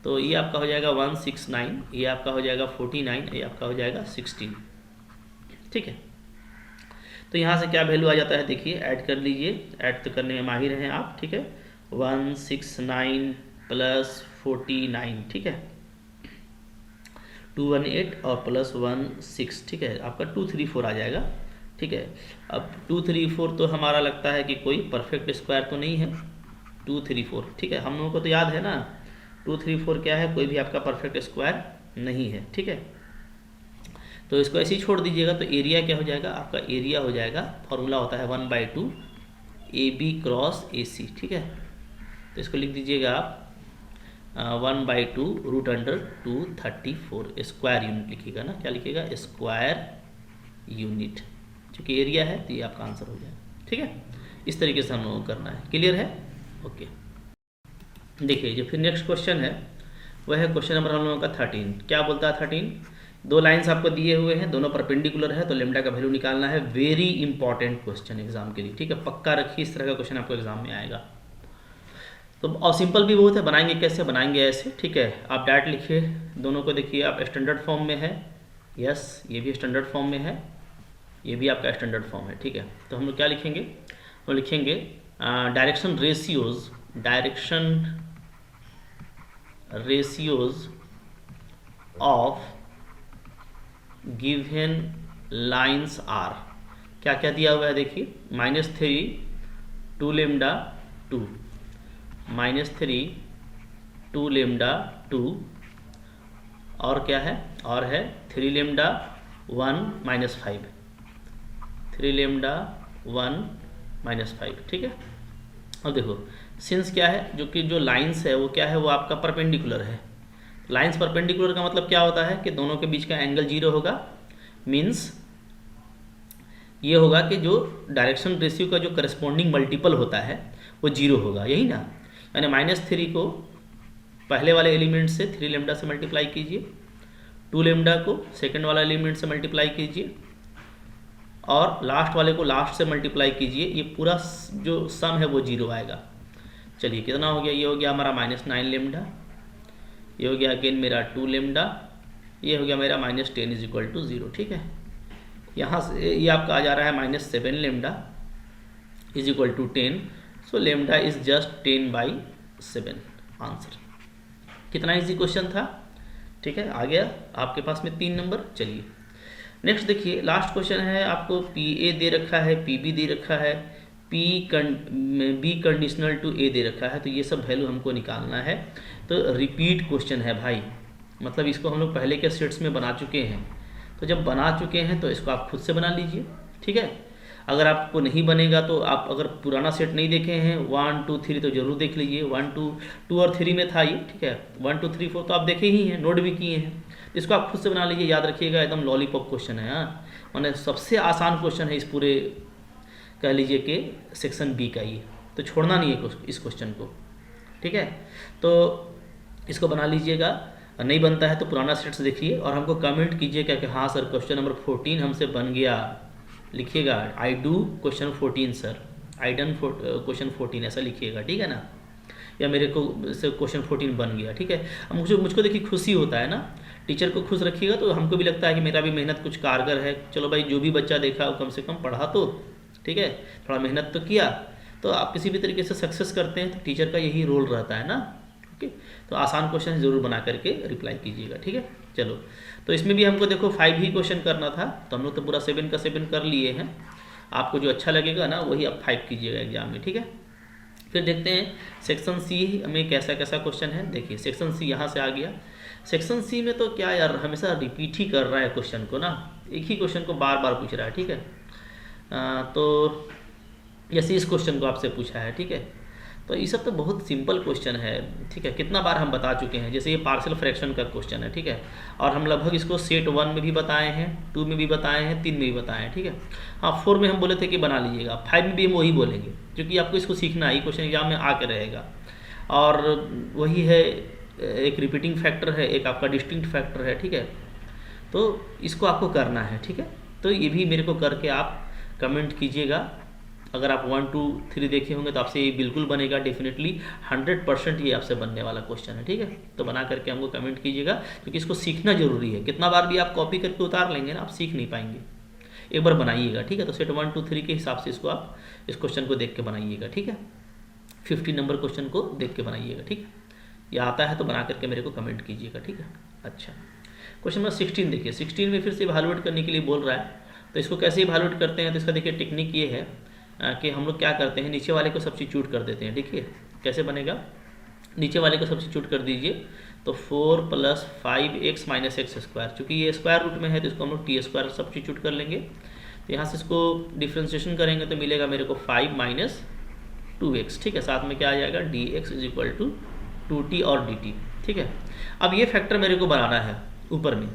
तो ये आपका हो जाएगा 169, ये आपका हो जाएगा 49, ये आपका हो जाएगा 16। ठीक है, तो यहाँ से क्या वैल्यू आ जाता है, देखिए ऐड कर लीजिए, ऐड तो करने में माहिर हैं आप। ठीक है, 169 प्लस 49, ठीक है, 218 और प्लस 16। ठीक है, आपका 234 आ जाएगा। ठीक है, अब 234 तो हमारा लगता है कि कोई परफेक्ट स्क्वायर तो नहीं है, 234। ठीक है, हम लोगों को तो याद है ना 234 क्या है, कोई भी आपका परफेक्ट स्क्वायर नहीं है। ठीक है, तो इसको ऐसे ही छोड़ दीजिएगा। तो एरिया क्या हो जाएगा, आपका एरिया हो जाएगा, फॉर्मूला होता है 1/2 ए बी क्रॉस ए सी। ठीक है, तो इसको लिख दीजिएगा आप 1/2 √234 स्क्वायर यूनिट लिखिएगा ना, क्या लिखिएगा, स्क्वायर यूनिट। चूँकि एरिया है तो ये आपका आंसर हो जाएगा। ठीक है, इस तरीके से हम लोगों को करना है। क्लियर है, ओके। देखिए जो फिर नेक्स्ट क्वेश्चन है वह है क्वेश्चन नंबर हम लोगों का 13। क्या बोलता है 13, दो लाइंस आपको दिए हुए हैं, दोनों परपेंडिकुलर है, तो लेमडा का वैल्यू निकालना है। वेरी इंपॉर्टेंट क्वेश्चन एग्जाम के लिए। ठीक है, पक्का रखिए, इस तरह का क्वेश्चन आपको एग्जाम में आएगा। तो और सिंपल भी बहुत है, बनाएंगे कैसे, बनाएंगे ऐसे। ठीक है, आप डायरेक्ट लिखिए, दोनों को देखिए, आप स्टैंडर्ड फॉर्म में है, यस ये भी स्टैंडर्ड फॉर्म में है, ये भी आपका स्टैंडर्ड फॉर्म है। ठीक है, तो हम लोग क्या लिखेंगे, हम लिखेंगे direction ratios of given lines are. क्या क्या दिया हुआ है देखिए, -3 2 लेमडा 2, -3 2 लेमडा 2, और क्या है, और है 3 लेमडा 1 -5, 3 लेमडा 1 -5। ठीक है, अब देखो सिंस क्या है, जो कि जो लाइंस है वो क्या है, वो आपका परपेंडिकुलर है। लाइंस परपेंडिकुलर का मतलब क्या होता है कि दोनों के बीच का एंगल 0 होगा। मीन्स ये होगा कि जो डायरेक्शन रेशियो का जो करस्पॉन्डिंग मल्टीपल होता है वो 0 होगा, यही ना। यानी -3 को पहले वाले एलिमेंट से 3 लेमडा से मल्टीप्लाई कीजिए, 2 लेमडा को सेकंड वाला एलिमेंट से मल्टीप्लाई कीजिए, और लास्ट वाले को लास्ट से मल्टीप्लाई कीजिए। ये पूरा जो सम है वो 0 आएगा। चलिए कितना हो गया, ये हो गया हमारा -9 लेमडा, ये हो गया अगेन मेरा 2 लेमडा, ये हो गया मेरा -10 = 0। ठीक है, यहाँ से ये आपका आ जा रहा है -7 lambda = 10। So lambda is just 10/7 answer. कितना इजी क्वेश्चन था। ठीक है, आ गया आपके पास में 3 नंबर। चलिए नेक्स्ट देखिए, लास्ट क्वेश्चन है, आपको PA दे रखा है, PB दे रखा है, बी कंडीशनल टू ए दे रखा है, तो ये सब वैल्यू हमको निकालना है। तो रिपीट क्वेश्चन है भाई, मतलब इसको हम लोग पहले के सेट्स में बना चुके हैं, तो जब बना चुके हैं तो इसको आप खुद से बना लीजिए, ठीक है। अगर आपको नहीं बनेगा तो आप अगर पुराना सेट नहीं देखे हैं 1 2 3 तो जरूर देख लीजिए। 1 2 और 3 में था ये, ठीक है। 1 2 3 4 तो आप देखे ही हैं, नोट भी किए हैं, इसको आप खुद से बना लीजिए। याद रखिएगा एकदम लॉलीपॉप क्वेश्चन है, हाँ, मैंने सबसे आसान क्वेश्चन है इस पूरे कह लीजिए कि सेक्शन बी का ये, तो छोड़ना नहीं है इस क्वेश्चन को, ठीक है। तो इसको बना लीजिएगा, नहीं बनता है तो पुराना सेट्स देखिए और हमको कमेंट कीजिएगा कि हाँ सर क्वेश्चन नंबर 14 हमसे बन गया। लिखिएगा I do question 14 sir, I done question 14 ऐसा लिखिएगा, ठीक है ना, या मेरे को से क्वेश्चन 14 बन गया, ठीक है। अब मुझको देखिए खुशी होता है ना, टीचर को खुश रखिएगा तो हमको भी लगता है कि मेरा भी मेहनत कुछ कारगर है। चलो भाई जो भी बच्चा देखा वो कम से कम पढ़ा तो, ठीक है, थोड़ा मेहनत तो किया। तो आप किसी भी तरीके से सक्सेस करते हैं तो टीचर का यही रोल रहता है ना, ओके। तो आसान क्वेश्चन ज़रूर बना करके रिप्लाई कीजिएगा, ठीक है। चलो, तो इसमें भी हमको देखो 5 ही क्वेश्चन करना था, तो हम लोग तो पूरा 7 का 7 कर लिए हैं। आपको जो अच्छा लगेगा ना वही आप 5 कीजिएगा एग्जाम में, ठीक है। फिर देखते हैं सेक्शन सी में कैसा कैसा क्वेश्चन है। देखिए सेक्शन सी यहाँ से आ गया। सेक्शन सी में तो क्या यार हमेशा रिपीट ही कर रहा है क्वेश्चन को ना, एक ही क्वेश्चन को बार बार पूछ रहा है, ठीक है। तो जैसे इस क्वेश्चन को आपसे पूछा है, ठीक है, तो ये सब तो बहुत सिंपल क्वेश्चन है, ठीक है। कितना बार हम बता चुके हैं, जैसे ये पार्शियल फ्रैक्शन का क्वेश्चन है, ठीक है, और हम लगभग इसको सेट 1 में भी बताए हैं, 2 में भी बताए हैं, 3 में भी बताए हैं, ठीक है। हाँ 4 में हम बोले थे कि बना लीजिएगा, 5 में भी हम वही बोलेंगे, क्योंकि आपको इसको सीखना है, ये क्वेश्चन एग्जाम में आके रहेगा। और वही है, एक रिपीटिंग फैक्टर है, एक आपका डिस्टिंक्ट फैक्टर है, ठीक है। तो इसको आपको करना है, ठीक है। तो ये भी मेरे को करके आप कमेंट कीजिएगा। अगर आप 1 2 3 देखे होंगे तो आपसे ये बिल्कुल बनेगा, डेफिनेटली 100% ये आपसे बनने वाला क्वेश्चन है, ठीक है। तो बना करके हमको कमेंट कीजिएगा, क्योंकि इसको सीखना जरूरी है। कितना बार भी आप कॉपी करके उतार लेंगे ना, आप सीख नहीं पाएंगे। एक बार बनाइएगा, ठीक है। तो सेट 1 2 3 के हिसाब से इसको आप इस क्वेश्चन को देख के बनाइएगा, ठीक है। 50 नंबर क्वेश्चन को देख के बनाइएगा, ठीक है। या आता है तो बना करके मेरे को कमेंट कीजिएगा, ठीक है। अच्छा, क्वेश्चन नंबर 16 देखिए। 16 में फिर से इवैल्यूएट करने के लिए बोल रहा है, तो इसको कैसे इवैल्यूएट करते हैं। तो इसका देखिए टेक्निक ये है कि हम लोग क्या करते हैं, नीचे वाले को सब्स्टिट्यूट कर देते हैं, ठीक है। कैसे बनेगा, नीचे वाले को सब्स्टिट्यूट कर दीजिए, तो 4 + 5x - x², चूँकि ये स्क्वायर रूट में है तो इसको हम लोग t² सब्स्टिट्यूट कर लेंगे। तो यहाँ से इसको डिफ्रेंशिएशन करेंगे तो मिलेगा मेरे को 5 - 2x, ठीक है। साथ में क्या आ जाएगा, dx = 2t और dt, ठीक है। अब ये फैक्टर मेरे को बनाना है ऊपर में,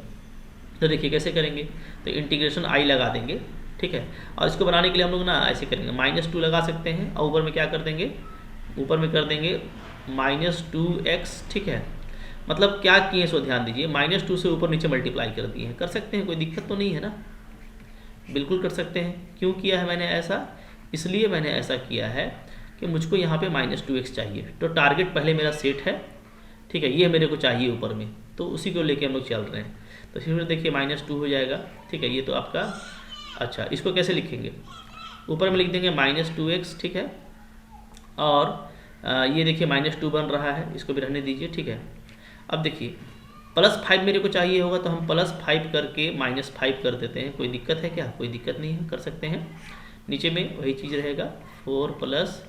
तो देखिए कैसे करेंगे। तो इंटीग्रेशन i लगा देंगे, ठीक है। और इसको बनाने के लिए हम लोग ना ऐसे करेंगे, -2 लगा सकते हैं और ऊपर में क्या कर देंगे, ऊपर में कर देंगे -2x, ठीक है। मतलब क्या किए सो ध्यान दीजिए, -2 से ऊपर नीचे मल्टीप्लाई कर दिए हैं। कर सकते हैं, कोई दिक्कत तो नहीं है ना, बिल्कुल कर सकते हैं। क्यों किया है मैंने ऐसा, इसलिए मैंने ऐसा किया है कि मुझको यहाँ पे -2x चाहिए। तो टारगेट पहले मेरा सेट है, ठीक है, ये मेरे को चाहिए ऊपर में, तो उसी को लेके हम लोग चल रहे हैं। तो फिर देखिए -2 हो जाएगा, ठीक है। ये तो आपका, अच्छा इसको कैसे लिखेंगे, ऊपर में लिख देंगे -2x, ठीक है। और ये देखिए -2 बन रहा है, इसको भी रहने दीजिए, ठीक है। अब देखिए +5 मेरे को चाहिए होगा, तो हम +5 करके -5 कर देते हैं। कोई दिक्कत है क्या, कोई दिक्कत नहीं है, कर सकते हैं। नीचे में वही चीज़ रहेगा, 4 +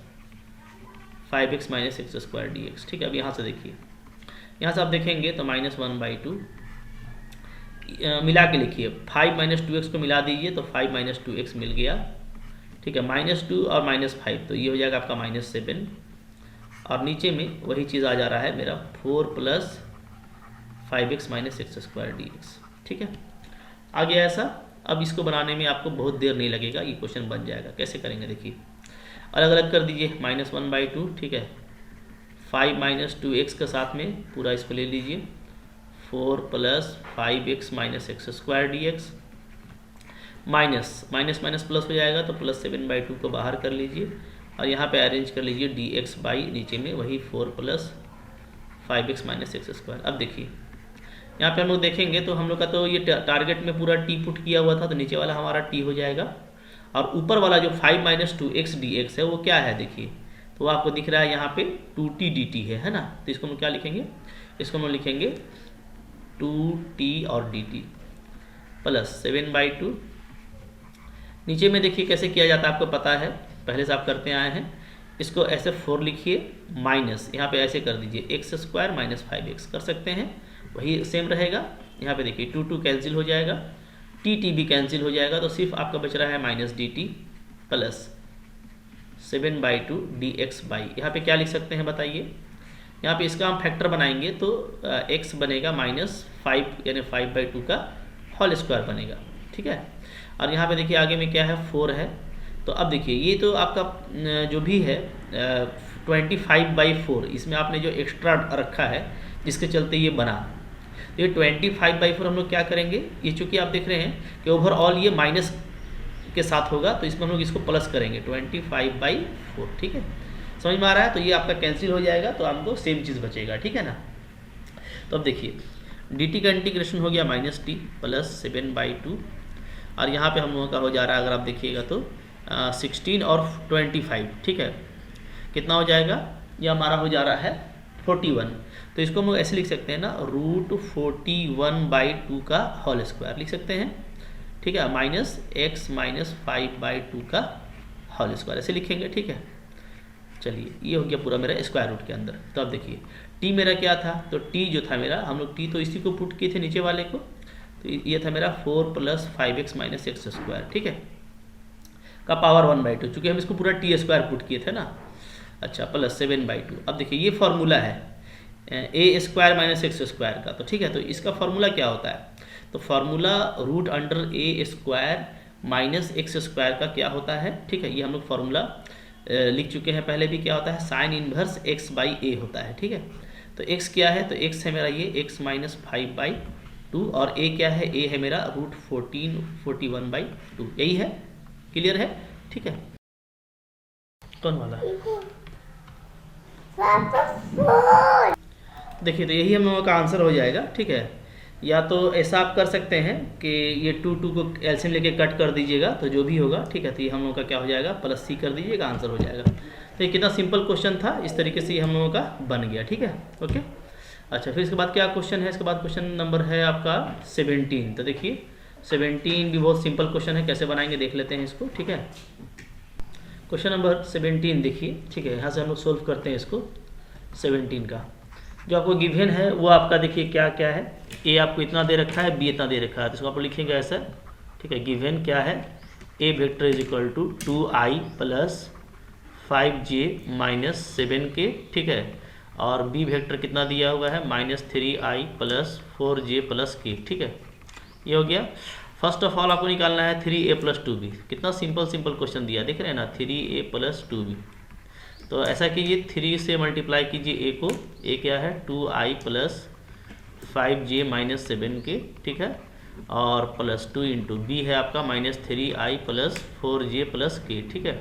5x - x² dx, ठीक है। अब यहाँ से देखिए, यहाँ से आप देखेंगे तो -1/2 मिला के लिखिए, 5 - 2x को मिला दीजिए तो 5 - 2x मिल गया, ठीक है। -2 और -5 तो ये हो जाएगा आपका -7, और नीचे में वही चीज़ आ जा रहा है मेरा 4 + 5x - x² dx, ठीक है। आ गया ऐसा। अब इसको बनाने में आपको बहुत देर नहीं लगेगा, ये क्वेश्चन बन जाएगा। कैसे करेंगे देखिए, अलग अलग कर दीजिए, -1/2, ठीक है। 5 - 2x के साथ में पूरा इसको ले लीजिए, 4 + 5x - x² dx, minus plus हो जाएगा तो +7/2 को बाहर कर लीजिए, और यहाँ पे अरेंज कर लीजिए dx बाई नीचे में वही 4 + 5x - x²। अब देखिए यहाँ पे हम लोग देखेंगे तो हम लोग का तो ये टारगेट में पूरा t पुट किया हुआ था, तो नीचे वाला हमारा t हो जाएगा, और ऊपर वाला जो 5 - 2x dx है वो क्या है देखिए, तो आपको दिख रहा है यहाँ पे 2t dt है ना। तो इसको हम क्या लिखेंगे, इसको हम लिखेंगे 2t और dt + 7/2। नीचे में देखिए कैसे किया जाता है आपको पता है, पहले से आप करते आए हैं। इसको ऐसे 4 लिखिए माइनस यहाँ पे ऐसे कर दीजिए एक्स स्क्वायर माइनस 5x कर सकते हैं, वही सेम रहेगा। यहाँ पे देखिए 2 कैंसिल हो जाएगा, टी भी कैंसिल हो जाएगा, तो सिर्फ आपका बच रहा है minus dt plus 7/2 dx by, यहाँ पे क्या लिख सकते हैं बताइए। यहाँ पे इसका हम फैक्टर बनाएंगे तो x बनेगा -5 यानी 5/2 का होल स्क्वायर बनेगा, ठीक है। और यहाँ पे देखिए आगे में क्या है 4 है। तो अब देखिए ये तो आपका जो भी है 25/4, इसमें आपने जो एक्स्ट्रा रखा है जिसके चलते ये बना, ये 25/4 हम लोग क्या करेंगे, ये चूँकि आप देख रहे हैं कि ओवरऑल ये माइनस के साथ होगा तो इसमें हम लोग इसको प्लस करेंगे 25/4, ठीक है। समझ में आ रहा है। तो ये आपका कैंसिल हो जाएगा तो आपको सेम चीज़ बचेगा, ठीक है ना। तो अब देखिए dt का इंटीग्रेशन हो गया -t प्लस 7/2 और यहाँ पे हम लोगों का हो जा रहा है, अगर आप देखिएगा तो 16 और 25, ठीक है, कितना हो जाएगा, ये हमारा हो जा रहा है 41। तो इसको हम लोग ऐसे लिख सकते हैं ना, √41/2 का होल स्क्वायर लिख सकते हैं, ठीक है, -x - 5/2 का होल स्क्वायर ऐसे लिखेंगे, ठीक है। चलिए ये हो गया पूरा मेरा स्क्वायर रूट के अंदर। तो अब देखिए t मेरा क्या था, तो t जो था मेरा, हम लोग t तो इसी को पुट किए थे नीचे वाले को, तो ये था मेरा 4 + 5x - x², ठीक है, का पावर 1/2, चूँकि हम इसको पूरा t² पुट किए थे ना। अच्छा प्लस 7/2। अब देखिए ये फार्मूला है a² - x² का, तो ठीक है। तो इसका फार्मूला क्या होता है, तो फार्मूला √(a² - x² का क्या होता है, ठीक है। ये हम लोग फार्मूला लिख चुके हैं पहले भी, क्या होता है साइन इनवर्स x/a होता है, ठीक है। तो x क्या है, तो x है मेरा ये x - 5/2 और a क्या है, a है मेरा √41/2, यही है, क्लियर है, ठीक है। कौन वाला देखिए, तो यही हम लोगों का आंसर हो जाएगा, ठीक है। या तो ऐसा आप कर सकते हैं कि ये 2 को एलसीएम लेके कट कर दीजिएगा तो जो भी होगा, ठीक है। तो ये हम लोगों का क्या हो जाएगा, +c कर दीजिएगा, आंसर हो जाएगा। तो ये कितना सिंपल क्वेश्चन था, इस तरीके से हम लोगों का बन गया, ठीक है, ओके। अच्छा फिर इसके बाद क्या क्वेश्चन है, इसके बाद क्वेश्चन नंबर है आपका 17। तो देखिए 17 भी बहुत सिंपल क्वेश्चन है, कैसे बनाएंगे देख लेते हैं इसको, ठीक है। क्वेश्चन नंबर 17 देखिए, ठीक है, यहाँ से हम लोग सोल्व करते हैं इसको 17 का। जो आपको गिवन है वो आपका देखिए क्या क्या है, ए आपको इतना दे रखा है, बी इतना दे रखा है, तो इसको आप लिखेंगे ऐसा, ठीक है। गिवन क्या है, A vector is equal to 2i + 5j - 7k, ठीक है। और बी वेक्टर कितना दिया हुआ है, -3i + 4j + k, ठीक है। ये हो गया। फर्स्ट ऑफ ऑल आपको निकालना है 3a + 2b। कितना सिंपल क्वेश्चन दिया, देख रहे हैं ना, 3a + 2b। तो ऐसा कीजिए 3 से मल्टीप्लाई कीजिए a को, a क्या है 2i + 5j - 7k, ठीक है, और +2 × b है आपका -3i + 4j + k, ठीक है।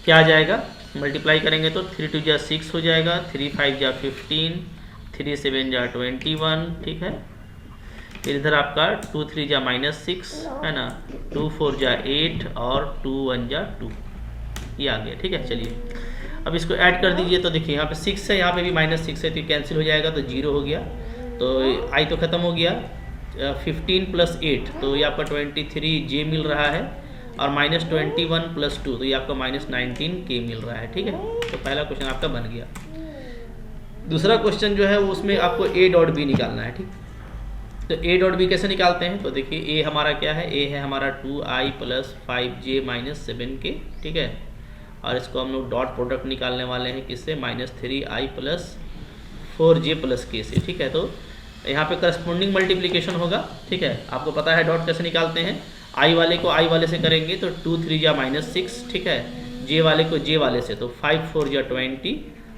क्या आ जाएगा, मल्टीप्लाई करेंगे तो 3 × 2 = 6 हो जाएगा, 3 × 5 = 15, 3 × 7 = 21, ठीक है। फिर इधर आपका 2 × 3 = -6 है ना, 2 × 4 = 8 और 2 × 1 = 2, ये आ गया, ठीक है। चलिए अब इसको ऐड कर दीजिए, तो देखिए यहाँ पे 6 है, यहाँ पे भी -6 है, तो कैंसिल हो जाएगा, तो 0 हो गया। तो i तो ख़त्म हो गया, 15 + 8 तो ये आपका 23j मिल रहा है, और -21 + 2 तो ये आपका -19k मिल रहा है, ठीक है। तो पहला क्वेश्चन आपका बन गया। दूसरा क्वेश्चन जो है वो उसमें आपको a.b निकालना है, ठीक। तो a.b कैसे निकालते हैं, तो देखिए a हमारा क्या है, a है हमारा 2i + 5j - 7k, ठीक है। और इसको हम लोग डॉट प्रोडक्ट निकालने वाले हैं किससे, -3i + 4j + k से, ठीक है। तो यहाँ पे करस्पॉन्डिंग मल्टीप्लिकेशन होगा, ठीक है। आपको पता है डॉट कैसे निकालते हैं, i वाले को i वाले से करेंगे तो 2 × 3 = -6, ठीक है। j वाले को j वाले से तो 5 × 4 = 20,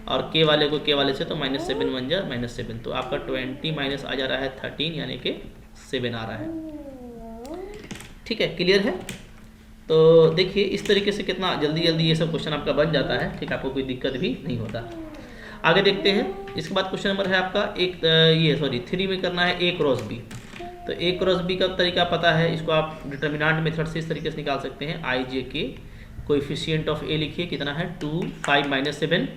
और k वाले को k वाले से तो -7 × 1 = -7, तो आपका 20 माइनस आ जा रहा है 13 यानी कि 7 आ रहा है, ठीक है, क्लियर है। तो देखिए इस तरीके से कितना जल्दी ये सब क्वेश्चन आपका बन जाता है, ठीक, आपको कोई दिक्कत भी नहीं होता। आगे देखते हैं। इसके बाद क्वेश्चन नंबर है आपका 3 में करना है a × b। तो a × b का तरीका पता है, इसको आप डिटर्मिनेंट मेथड से इस तरीके से निकाल सकते हैं, i j k, coefficient of a लिखिए, कितना है 2 5 - 7,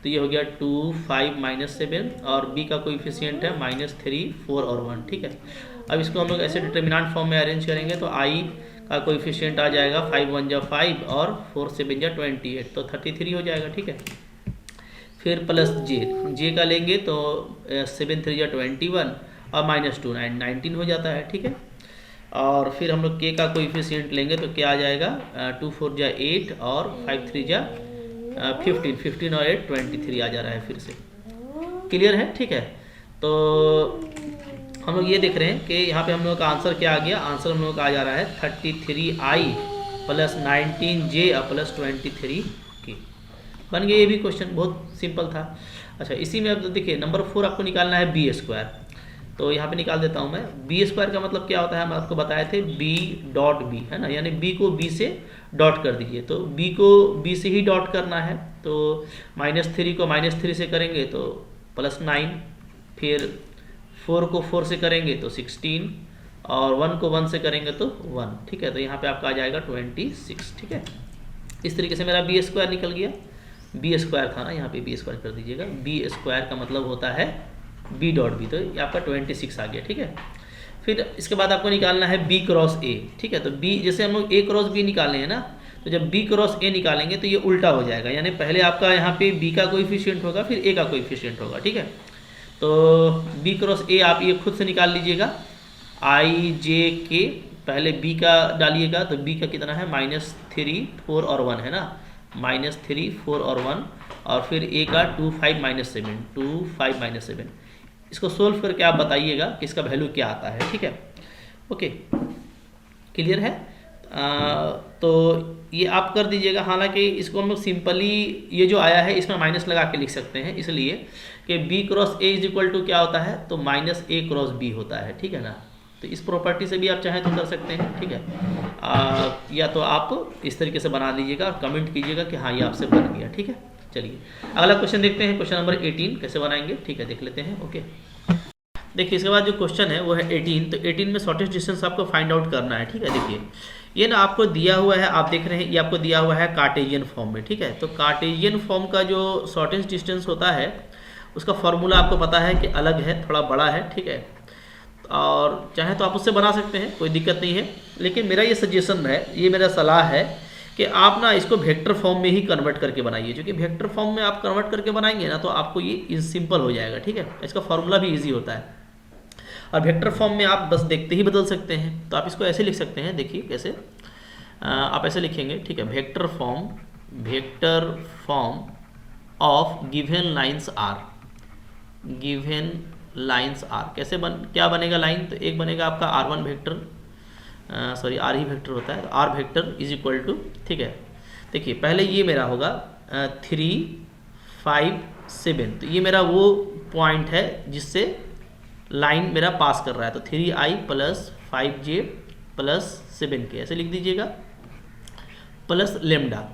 तो ये हो गया 2 5 - 7, और b का कोएफिशिएंट है -3 4 और 1, ठीक है। अब इसको हम लोग ऐसे डिटर्मिनेंट फॉर्म में अरेंज करेंगे, तो i का कोएफिशिएंट आ जाएगा 5 1 जा 5 और 4 7 जा 28, तो 33 हो जाएगा। ठीक है, फिर प्लस जे का लेंगे तो 7 3 जा 21 और -2 19 हो जाता है। ठीक है, और फिर हम लोग के का कोएफिशिएंट लेंगे तो क्या आ जाएगा 2 4 जा 8 और 5 3 जा 15 और 8 23 आ जा रहा है फिर से। क्लियर है? ठीक है, तो हम लोग ये देख रहे हैं कि यहाँ पे हम लोग का आंसर क्या आ गया। आंसर हम लोग का आ जा रहा है 33i प्लस 19j और प्लस 23 की। बन गया ये भी क्वेश्चन, बहुत सिंपल था। अच्छा, इसी में अब देखिए नंबर 4 आपको निकालना है बी स्क्वायर, तो यहाँ पे निकाल देता हूँ मैं। बी स्क्वायर का मतलब क्या होता है, हम आपको बताए थे बी डॉट बी, है ना, यानी बी को बी से डॉट कर दीजिए। तो बी को बी से ही डॉट करना है, तो -3 को -3 से करेंगे तो +9, फिर 4 को 4 से करेंगे तो 16 और 1 को 1 से करेंगे तो 1। ठीक है, तो यहाँ पे आपका आ जाएगा 26। ठीक है, इस तरीके से मेरा बी स्क्वायर निकल गया। बी स्क्वायर था ना, यहाँ पे बी स्क्वायर कर दीजिएगा। बी स्क्वायर का मतलब होता है बी डॉट बी, तो ये आपका 26 आ गया। ठीक है, फिर इसके बाद आपको निकालना है बी क्रॉस ए। ठीक है, तो बी जैसे हम लोग ए क्रॉस बी निकाले हैं ना, तो जब बी क्रॉस ए निकालेंगे तो ये उल्टा हो जाएगा, यानी पहले आपका यहाँ पे बी का कोएफिशिएंट होगा फिर ए का कोएफिशिएंट होगा। ठीक है, तो बी क्रॉस ए आप ये खुद से निकाल लीजिएगा। आई जे के पहले बी का डालिएगा, तो बी का कितना है -3 4 और 1 है ना, -3 4 और 1, और फिर ए का 2 5 -7 इसको सोल्व करके आप बताइएगा कि इसका वैल्यू क्या आता है। ठीक है, ओके, क्लियर है? तो ये आप कर दीजिएगा। हालांकि इसको हम लोग सिंपली ये जो आया है इसमें माइनस लगा के लिख सकते हैं, इसलिए कि B cross A is equal to क्या होता है, तो -a क्रॉस बी होता है। ठीक है ना, तो इस प्रॉपर्टी से भी आप चाहें तो कर सकते हैं। ठीक है, या तो आप इस तरीके से बना लीजिएगा और कमेंट कीजिएगा कि हाँ ये आपसे बन गया। ठीक है, चलिए अगला क्वेश्चन देखते हैं, क्वेश्चन नंबर 18 कैसे बनाएंगे। ठीक है, देख लेते हैं। ओके, देखिए इसके बाद जो क्वेश्चन है वो है 18। तो 18 में शॉर्टेस्ट डिस्टेंस आपको फाइंड आउट करना है। ठीक है, देखिए ये ना आपको दिया हुआ है, आप देख रहे हैं ये आपको दिया हुआ है कार्टेशियन फॉर्म में। ठीक है, तो कार्टेशियन फॉर्म का जो शॉर्टेस्ट डिस्टेंस होता है उसका फॉर्मूला आपको पता है कि अलग है, थोड़ा बड़ा है। ठीक है, और चाहे तो आप उससे बना सकते हैं, कोई दिक्कत नहीं है, लेकिन मेरा ये सजेशन है, ये मेरा सलाह है कि आप ना इसको वेक्टर फॉर्म में ही कन्वर्ट करके बनाइए, क्योंकि वेक्टर फॉर्म में आप कन्वर्ट करके बनाएंगे ना तो आपको ये सिंपल हो जाएगा। ठीक है, इसका फॉर्मूला भी ईजी होता है, और वेक्टर फॉर्म में आप बस देखते ही बदल सकते हैं। तो आप इसको ऐसे लिख सकते हैं, देखिए कैसे आप ऐसे लिखेंगे। ठीक है, vector form of given lines are कैसे क्या बनेगा लाइन, तो एक बनेगा आपका R1 वेक्टर, सॉरी आर ही वेक्टर होता है, तो R vector is equal to, ठीक है, देखिए पहले ये मेरा होगा 3 5 7, तो ये मेरा वो पॉइंट है जिससे लाइन मेरा पास कर रहा है, तो 3i plus 5j plus 7k ऐसे लिख दीजिएगा, प्लस लेमडा।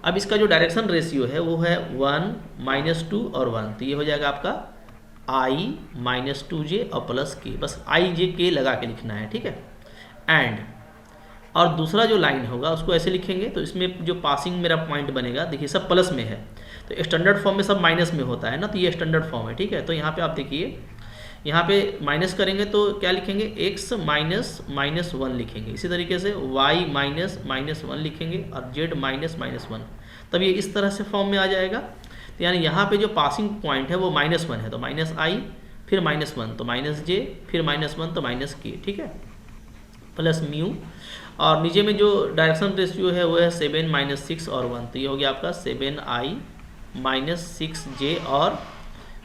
अब इसका जो डायरेक्शन रेशियो है वो है 1 -2 और 1, तो ये हो जाएगा आपका i -2j और प्लस k, बस i j k लगा के लिखना है। ठीक है, एंड और दूसरा जो लाइन होगा उसको ऐसे लिखेंगे, तो इसमें जो पासिंग मेरा पॉइंट बनेगा, देखिए सब प्लस में है, तो स्टैंडर्ड फॉर्म में सब माइनस में होता है ना, तो ये स्टैंडर्ड फॉर्म है। ठीक है, तो यहाँ पे आप देखिए, यहाँ पे माइनस करेंगे तो क्या लिखेंगे, x -1 लिखेंगे, इसी तरीके से y -1 लिखेंगे और z -1, तब ये इस तरह से फॉर्म में आ जाएगा। तो यानी यहाँ पे जो पासिंग पॉइंट है वो -1 है, तो -i फिर -1 तो -j फिर -1 तो -k, ठीक है, प्लस म्यू, और नीचे में जो डायरेक्शन रेशियो है वो है 7 -6 और 1, तो ये हो गया आपका 7i -6j और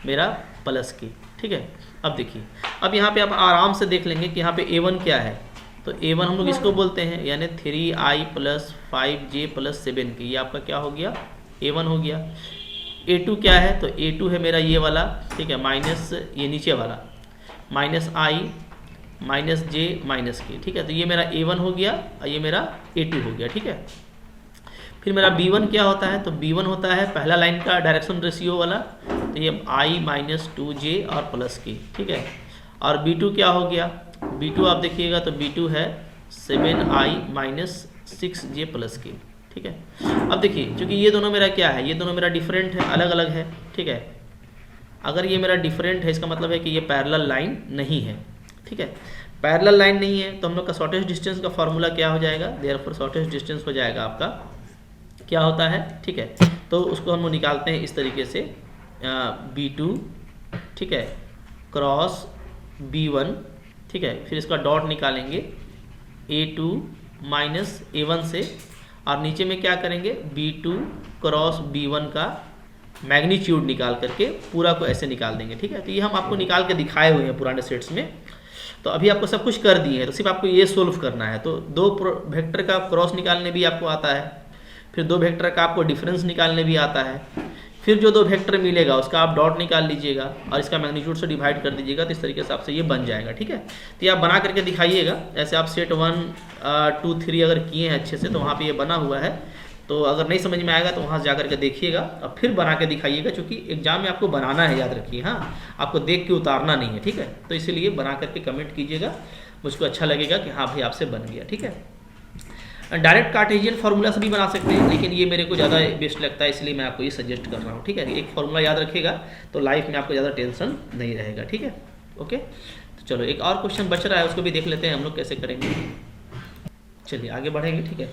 मेरा प्लस k। ठीक है, अब देखिए, अब यहाँ पे आप आराम से देख लेंगे कि यहाँ पे a1 क्या है, तो a1 हम लोग इसको बोलते हैं, यानी 3i plus 5j plus 7k, ये आपका क्या हो गया, a1 हो गया। a2 क्या है, तो a2 है मेरा ये वाला, ठीक है, माइनस ये नीचे वाला -i -j -k, ठीक है, तो ये मेरा a1 हो गया और ये मेरा a2 हो गया। ठीक है, फिर मेरा b1 क्या होता है, तो b1 होता है पहला लाइन का डायरेक्शन रेशियो वाला, तो ये i -2j और प्लस k, ठीक है, और b2 क्या हो गया, b2 आप देखिएगा तो b2 है 7i -6j प्लस k। ठीक है, अब देखिए क्योंकि ये दोनों मेरा क्या है, ये दोनों मेरा डिफरेंट है, अलग अलग है। ठीक है, अगर ये मेरा डिफरेंट है इसका मतलब है कि ये पैरेलल लाइन नहीं है। ठीक है। पैरेलल लाइन नहीं है तो हम लोग का शॉर्टेस्ट डिस्टेंस का फॉर्मूला क्या हो जाएगा, देयरफॉर शॉर्टेस्ट डिस्टेंस हो जाएगा आपका क्या होता है, ठीक है। तो उसको हम लोग निकालते हैं इस तरीके से B2, ठीक है, क्रॉस B1, ठीक है, फिर इसका डॉट निकालेंगे A2 माइनस A1 से, और नीचे में क्या करेंगे B2 क्रॉस B1 का मैग्नीट्यूड निकाल करके पूरा को ऐसे निकाल देंगे, ठीक है। तो ये हम आपको निकाल के दिखाए हुए हैं पुराने सेट्स में। तो अभी आपको सब कुछ कर दिए हैं, तो सिर्फ आपको ये सोल्व करना है। तो दो वेक्टर का क्रॉस निकालने भी आपको आता है, फिर दो वेक्टर का आपको डिफरेंस निकालने भी आता है, फिर जो दो वेक्टर मिलेगा उसका आप डॉट निकाल लीजिएगा और इसका मैग्नीट्यूड से डिवाइड कर दीजिएगा। तो इस तरीके से आपसे ये बन जाएगा, ठीक है। तो ये आप बना करके दिखाइएगा, ऐसे आप सेट 1 2 3 अगर किए हैं अच्छे से तो वहाँ पे ये बना हुआ है। तो अगर नहीं समझ में आएगा तो वहाँ से जा करके देखिएगा और फिर बना के दिखाइएगा, क्योंकि एग्जाम में आपको बनाना है, याद रखिए, हाँ, आपको देख के उतारना नहीं है, ठीक है। तो इसीलिए बना करके कमेंट कीजिएगा, मुझको अच्छा लगेगा कि हाँ भाई आपसे बन गया, ठीक है। डायरेक्ट कार्टेशियन फार्मूला से भी बना सकते हैं, लेकिन ये मेरे को ज़्यादा बेस्ट लगता है, इसलिए मैं आपको ये सजेस्ट कर रहा हूँ, ठीक है। एक फार्मूला याद रखिएगा तो लाइफ में आपको ज़्यादा टेंशन नहीं रहेगा, ठीक है। ओके, तो चलो एक और क्वेश्चन बच रहा है, उसको भी देख लेते हैं हम लोग कैसे करेंगे। चलिए आगे बढ़ेंगे, ठीक है।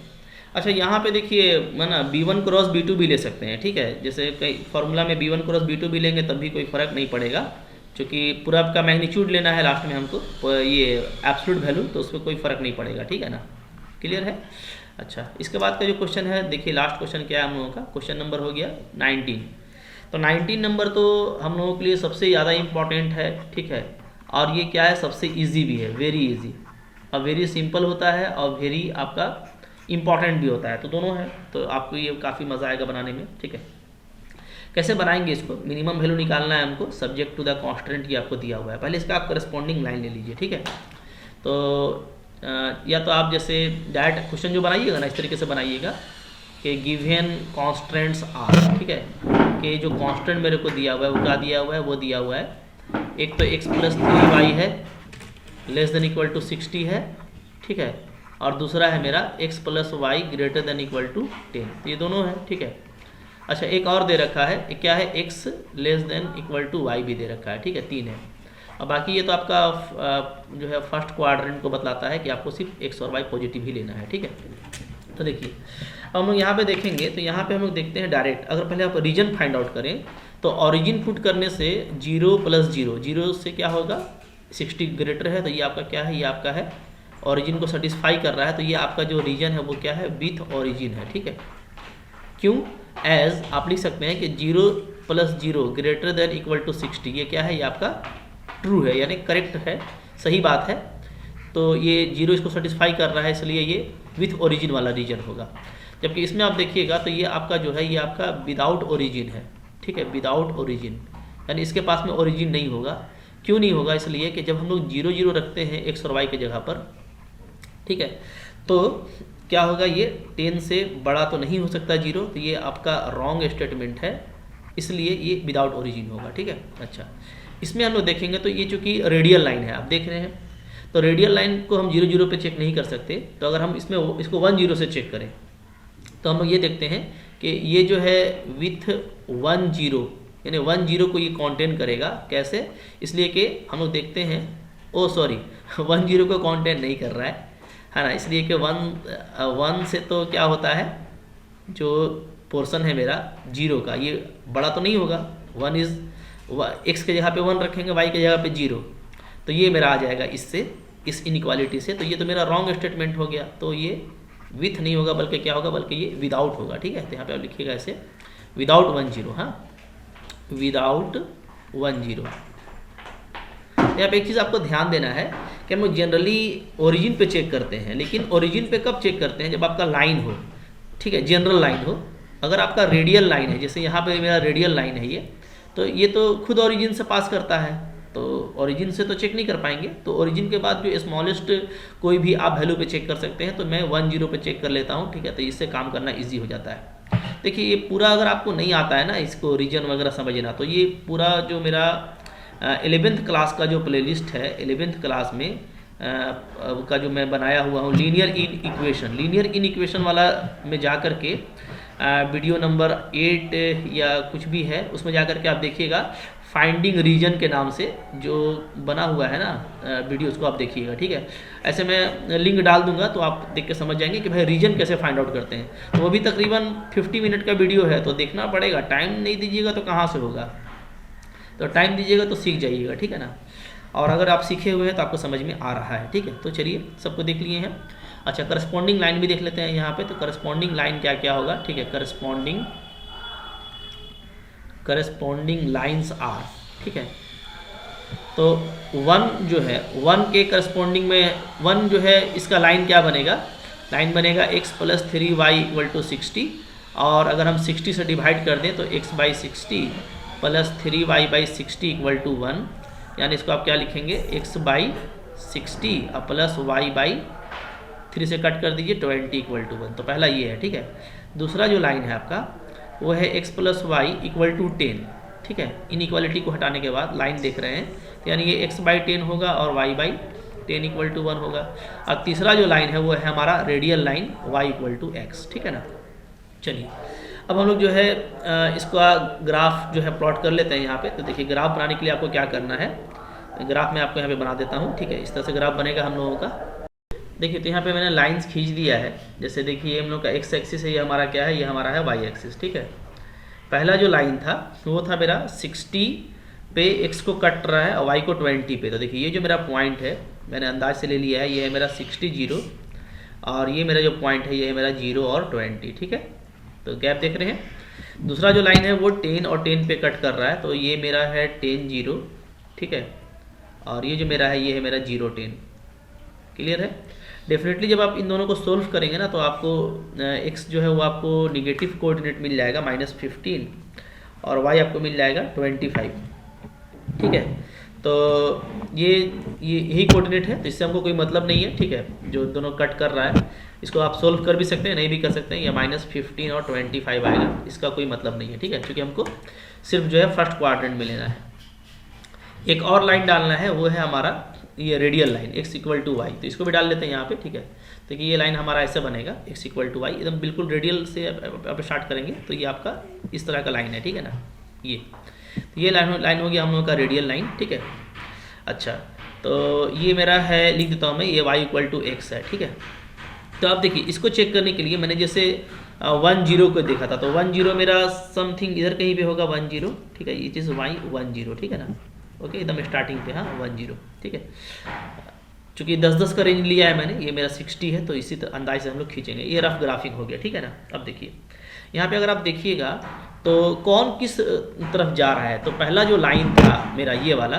अच्छा, यहाँ पे देखिए ना B1 क्रॉस B2 भी ले सकते हैं, ठीक है। जैसे कई फार्मूला में B1 क्रॉस B2 भी लेंगे तब भी कोई फ़र्क नहीं पड़ेगा, क्योंकि पूरा आपका मैग्नीट्यूड लेना है लास्ट में हमको, ये एब्सोल्यूट वैल्यू, तो उस पर कोई फ़र्क नहीं पड़ेगा, ठीक है ना। क्लियर है। अच्छा, इसके बाद का जो क्वेश्चन है, देखिए लास्ट क्वेश्चन क्या है हम लोगों का, क्वेश्चन नंबर हो गया 19। तो 19 नंबर तो हम लोगों के लिए सबसे ज़्यादा इम्पॉर्टेंट है, ठीक है। और ये क्या है, सबसे ईजी भी है, वेरी ईजी, और वेरी सिंपल होता है और वेरी आपका इम्पॉर्टेंट भी होता है, तो दोनों है। तो आपको ये काफ़ी मज़ा आएगा बनाने में, ठीक है। कैसे बनाएंगे इसको, मिनिमम वैल्यू निकालना है हमको, सब्जेक्ट टू द कॉन्स्टेंट ये आपको दिया हुआ है। पहले इसका आप करस्पॉन्डिंग लाइन ले लीजिए, ठीक है। तो या तो आप जैसे डायरेक्ट क्वेश्चन जो बनाइएगा ना, इस तरीके से बनाइएगा कि गिवन कॉन्स्टेंट्स आर, ठीक है, कि जो कॉन्स्टेंट मेरे को दिया हुआ है वो क्या दिया हुआ है, वो दिया हुआ है एक तो x + 3y है लेस देन इक्वल टू 60 है, ठीक है, और दूसरा है मेरा x + y greater than equal to 10, ये दोनों है, ठीक है। अच्छा, एक और दे रखा है, क्या है, x less than equal to y भी दे रखा है, ठीक है, 3 है। और बाकी ये तो आपका जो है फर्स्ट क्वाड्रेंट को बतलाता है कि आपको सिर्फ x और y पॉजिटिव ही लेना है, ठीक है। तो देखिए अब हम लोग यहाँ पे देखेंगे, तो यहाँ पे हम लोग देखते हैं डायरेक्ट, अगर पहले आप रीजन फाइंड आउट करें तो ऑरिजिन पुट करने से 0 + 0, 0 से क्या होगा, 60 ग्रेटर है, तो ये आपका क्या है, ये आपका है ऑरिजिन को सेटिस्फाई कर रहा है, तो ये आपका जो रीजन है वो क्या है, विथ ऑरिजिन है, ठीक है। क्यों, एज आप लिख सकते हैं कि 0 + 0 ग्रेटर देन इक्वल टू 60, ये क्या है, ये आपका ट्रू है, यानी करेक्ट है, सही बात है। तो ये 0 इसको सेटिस्फाई कर रहा है, इसलिए ये विथ ओरिजिन वाला रीजन होगा। जबकि इसमें आप देखिएगा तो ये आपका जो है, ये आपका विदाउट ओरिजिन है, ठीक है, विदाउट ओरिजिन, यानी इसके पास में ओरिजिन नहीं होगा। क्यों नहीं होगा, इसलिए कि जब हम लोग 0 0 रखते हैं x और y की जगह पर, ठीक है, तो क्या होगा, ये 10 से बड़ा तो नहीं हो सकता 0, तो ये आपका रॉन्ग स्टेटमेंट है, इसलिए ये विदाउट ओरिजिन होगा, ठीक है। अच्छा, इसमें हम लोग देखेंगे तो ये चूँकि रेडियल लाइन है, आप देख रहे हैं, तो रेडियल लाइन को हम 0 0 पे चेक नहीं कर सकते। तो अगर हम इसमें इसको 1 0 से चेक करें तो हम लोग ये देखते हैं कि ये जो है विथ 1 0, यानी 1 0 को ये कॉन्टेन करेगा, कैसे, इसलिए कि हम लोग देखते हैं, ओ सॉरी 1 0 को कॉन्टेन नहीं कर रहा है ना, इसलिए कि 1 से तो क्या होता है, जो पोर्शन है मेरा 0 का, ये बड़ा तो नहीं होगा, 1 इज़ x के जगह पे 1 रखेंगे, y के जगह पे 0, तो ये मेरा आ जाएगा इससे, इस इनइक्वालिटी से। तो ये तो मेरा रॉन्ग स्टेटमेंट हो गया, तो ये विथ नहीं होगा बल्कि क्या होगा, बल्कि ये विदाउट होगा, ठीक है। तो यहाँ पे आप लिखिएगा ऐसे विदाउट 1 0, हाँ, विदाउट 1 0। यहाँ पे एक चीज़ आपको ध्यान देना है कि हम लोग जनरली ओरिजिन पे चेक करते हैं, लेकिन ओरिजिन पे कब चेक करते हैं, जब आपका लाइन हो, ठीक है, जनरल लाइन हो। अगर आपका रेडियल लाइन है, जैसे यहाँ पे मेरा रेडियल लाइन है ये तो खुद ओरिजिन से पास करता है, तो ओरिजिन से तो चेक नहीं कर पाएंगे, तो ओरिजिन के बाद जो स्मॉलेस्ट कोई भी आप वैल्यू पे चेक कर सकते हैं, तो मैं 1 0 पे चेक कर लेता हूँ, ठीक है। तो इससे काम करना ईजी हो जाता है। देखिए ये पूरा अगर आपको नहीं आता है ना, इसको रीजन वगैरह समझना, तो ये पूरा जो मेरा 11th क्लास का जो प्लेलिस्ट है, 11th क्लास में का जो मैं बनाया हुआ हूँ लीनियर इन इक्वेशन वाला में जा कर के वीडियो नंबर 8 या कुछ भी है, उसमें जा कर के आप देखिएगा फाइंडिंग रीजन के नाम से जो बना हुआ है ना वीडियो, उसको आप देखिएगा, ठीक है। ऐसे मैं लिंक डाल दूंगा तो आप देख के समझ जाएंगे कि भाई रीजन कैसे फाइंड आउट करते हैं। तो वो भी तकरीबन 50 मिनट का वीडियो है, तो देखना पड़ेगा। टाइम नहीं दीजिएगा तो कहाँ से होगा, तो टाइम दीजिएगा तो सीख जाइएगा, ठीक है ना। और अगर आप सीखे हुए हैं तो आपको समझ में आ रहा है, ठीक है। तो चलिए, सबको देख लिए हैं। अच्छा, करस्पॉन्डिंग लाइन भी देख लेते हैं यहाँ पे। तो करस्पॉन्डिंग लाइन क्या क्या होगा, ठीक है। करस्पॉन्डिंग लाइंस आर, ठीक है। तो 1 जो है, 1 के करस्पॉन्डिंग में 1 जो है, इसका लाइन क्या बनेगा, लाइन बनेगा x + 3y = 60। और अगर हम 60 से डिवाइड कर दें तो x/60 + 3y/60 = 1। यानी इसको आप क्या लिखेंगे, x/60 प्लस y/3 से कट कर दीजिए, 20 = 1। तो पहला ये है, ठीक है। दूसरा जो लाइन है आपका वो है x + y = 10, ठीक है। इनइक्वालिटी को हटाने के बाद लाइन देख रहे हैं, तो यानी ये x/10 होगा और y/10 = 1 होगा। और तीसरा जो लाइन है वो है हमारा रेडियल लाइन y = x, ठीक है ना। चलिए, अब हम लोग जो है इसका ग्राफ जो है प्लॉट कर लेते हैं यहाँ पे। तो देखिए, ग्राफ बनाने के लिए आपको क्या करना है, ग्राफ मैं आपको यहाँ पे बना देता हूँ, ठीक है। इस तरह से ग्राफ बनेगा हम लोगों का। देखिए, तो यहाँ पे मैंने लाइंस खींच दिया है। जैसे देखिए, हम लोग का x एक्सिस है, ये हमारा क्या है, ये हमारा है y एक्सिस, ठीक है। पहला जो लाइन था वो था मेरा 60 पे x को कट रहा है और y को 20 पे। तो देखिए, ये जो मेरा पॉइंट है मैंने अंदाज से ले लिया है, ये है मेरा 60 0, और ये मेरा जो पॉइंट है ये है मेरा 0 और 20, ठीक है। तो गैप देख रहे हैं। दूसरा जो लाइन है वो 10 और 10 पे कट कर रहा है, तो ये मेरा है 10 0, ठीक है। और ये जो मेरा है ये है मेरा 0 10। क्लियर है। डेफिनेटली जब आप इन दोनों को सोल्व करेंगे ना तो आपको x जो है वो आपको निगेटिव कोऑर्डिनेट मिल जाएगा -15, और y आपको मिल जाएगा 25, ठीक है। तो ये यही कोऑर्डिनेट है, तो इससे हमको कोई मतलब नहीं है, ठीक है। जो दोनों कट कर रहा है इसको आप सोल्व कर भी सकते हैं, नहीं भी कर सकते हैं। या -15 और 25 आएगा, इसका कोई मतलब नहीं है, ठीक है। क्योंकि हमको सिर्फ जो है फर्स्ट क्वाड्रेंट में लेना है। एक और लाइन डालना है, वो है हमारा ये रेडियल लाइन x = y। तो इसको भी डाल लेते हैं यहाँ पे, ठीक है। तो ये लाइन हमारा ऐसे बनेगा, x = y, एकदम बिल्कुल रेडियल से आप स्टार्ट करेंगे तो ये आपका इस तरह का लाइन है, ठीक है ना। ये लाइन हो गया हम लोगों का रेडियल लाइन, ठीक है। अच्छा, तो ये मेरा है, लिख देता हूँ मैं, ये y = x है, ठीक है। तो आप देखिए, इसको चेक करने के लिए मैंने जैसे 1 0 को देखा था, तो 1 0 मेरा समथिंग इधर कहीं पे होगा 1 0, ठीक है। इट इज़ y 1 0, ठीक है ना। ओके, एकदम स्टार्टिंग पे, हाँ 1 0, ठीक है। चूँकि 10-10 का रेंज लिया है मैंने, ये मेरा 60 है, तो इसी अंदाज से हम लोग खींचेंगे। ये रफ ग्राफिक हो गया, ठीक है ना। अब देखिए, यहाँ पे अगर आप देखिएगा तो कौन किस तरफ जा रहा है। तो पहला जो लाइन था मेरा ये वाला,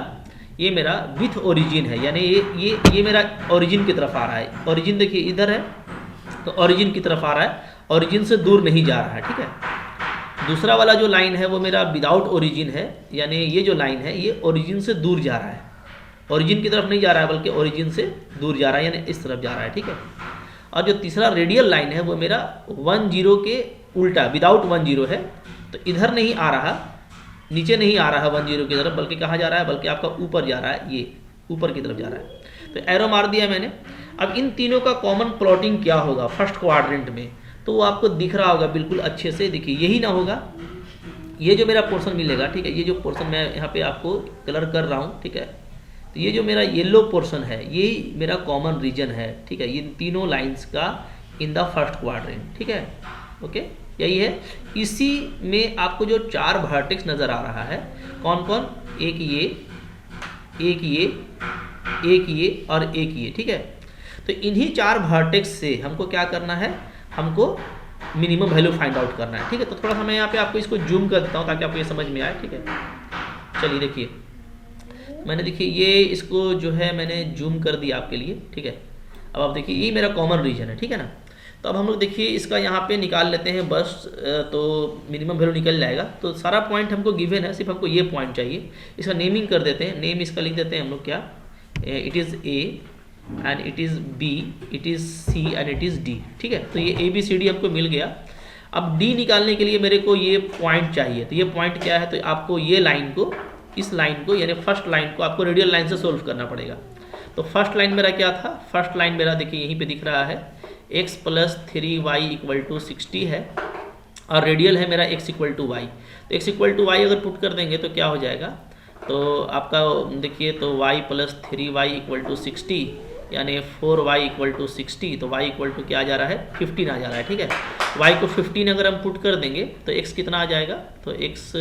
ये मेरा विथ ओरिजिन है, यानी ये मेरा ओरिजिन की तरफ आ रहा है। ओरिजिन देखिए इधर है, तो ओरिजिन की तरफ आ रहा है, ओरिजिन से दूर नहीं जा रहा है, ठीक है। दूसरा वाला जो लाइन है वो मेरा विदाउट ओरिजिन है, यानी ये जो लाइन है ये ओरिजिन से दूर जा रहा है, ओरिजिन की तरफ नहीं जा रहा है बल्कि ओरिजिन से दूर जा रहा है, यानी इस तरफ जा रहा है, ठीक है। और जो तीसरा रेडियल लाइन है वो मेरा 1 0 के उल्टा विदाउट 1 0 है, तो इधर नहीं आ रहा, नीचे नहीं आ रहा 1 0 की तरफ, बल्कि कहाँ जा रहा है, बल्कि आपका ऊपर जा रहा है, ये ऊपर की तरफ जा रहा है। तो एरो मार दिया मैंने। अब इन तीनों का कॉमन प्लॉटिंग क्या होगा फर्स्ट क्वाड्रेंट में, तो वो आपको दिख रहा होगा बिल्कुल अच्छे से। देखिए, यही ना होगा, ये जो मेरा पोर्शन मिलेगा, ठीक है। ये जो पोर्शन मैं यहाँ पे आपको कलर कर रहा हूँ, ठीक है। तो ये जो मेरा येलो पोर्शन है यही मेरा कॉमन रीजन है, ठीक है। ये तीनों लाइंस का इन द फर्स्ट क्वाड्रेंट, ठीक है। ओके, यही है। इसी में आपको जो 4 वर्टेक्स नज़र आ रहा है, कौन कौन, एक ये, एक ये, एक ये और एक ये, ठीक है। तो इन्हीं 4 वर्टेक्स से हमको क्या करना है, हमको मिनिमम वैल्यू फाइंड आउट करना है, ठीक है। तो थोड़ा सा मैं यहाँ पे आपको इसको जूम कर देता हूँ ताकि आपको ये समझ में आए, ठीक है। चलिए देखिए, मैंने देखिए ये इसको जो है मैंने जूम कर दिया आपके लिए, ठीक है। अब आप देखिए, ये मेरा कॉमन रीजन है, ठीक है ना। तो अब हम लोग देखिए इसका यहाँ पे निकाल लेते हैं बस, तो मिनिमम वैल्यू निकल जाएगा। तो सारा पॉइंट हमको गिवन है, सिर्फ हमको ये पॉइंट चाहिए। इसका नेमिंग कर देते हैं, नेम इसका लिख देते हैं हम लोग क्या, it is A and it is B, it is C and it is D, ठीक है। तो ये ABCD हमको मिल गया। अब D निकालने के लिए मेरे को ये पॉइंट चाहिए। तो ये पॉइंट क्या है, तो आपको ये लाइन को, इस लाइन को यानी फर्स्ट लाइन को आपको रेडियल लाइन से सोल्व करना पड़ेगा। तो फर्स्ट लाइन मेरा क्या था, फर्स्ट लाइन मेरा देखिए यहीं पे दिख रहा है, x + 3y = 60 है, और रेडियल है मेरा x = y। तो x = y अगर पुट कर देंगे तो क्या हो जाएगा, तो आपका देखिए, तो y plus 3y equal to 60, यानी 4y इक्वल टू 60, तो y इक्वल टू क्या आ जा रहा है, 15 आ जा रहा है। ठीक है, y को 15 अगर हम पुट कर देंगे तो x कितना आ जाएगा, तो x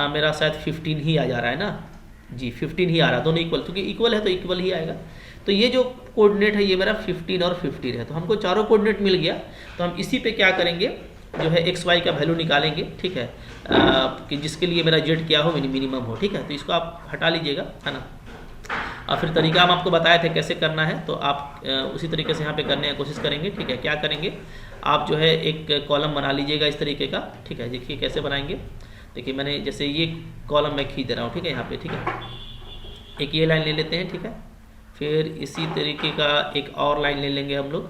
मेरा शायद 15 ही आ जा रहा है ना जी, 15 ही आ रहा है, दोनों इक्वल, क्योंकि इक्वल है तो इक्वल ही आएगा। तो ये जो कोऑर्डिनेट है ये मेरा 15 और 15 है, तो हमको चारों कोऑर्डिनेट मिल गया। तो हम इसी पे क्या करेंगे, जो है एक्स वाई का वैल्यू निकालेंगे। ठीक है, कि जिसके लिए मेरा जेड क्या हो, मिनिमम हो। ठीक है, तो इसको आप हटा लीजिएगा, है ना। और फिर तरीका हम आपको बताए थे कैसे करना है, तो आप उसी तरीके से यहाँ पे करने की कोशिश करेंगे। ठीक है, क्या करेंगे, आप जो है एक कॉलम बना लीजिएगा इस तरीके का। ठीक है, देखिए कैसे बनाएंगे। देखिए मैंने जैसे ये कॉलम मैं खींच दे रहा हूँ। ठीक है, यहाँ पे ठीक है, एक ये लाइन ले लेते हैं। ठीक है, फिर इसी तरीके का एक और लाइन ले लेंगे हम लोग।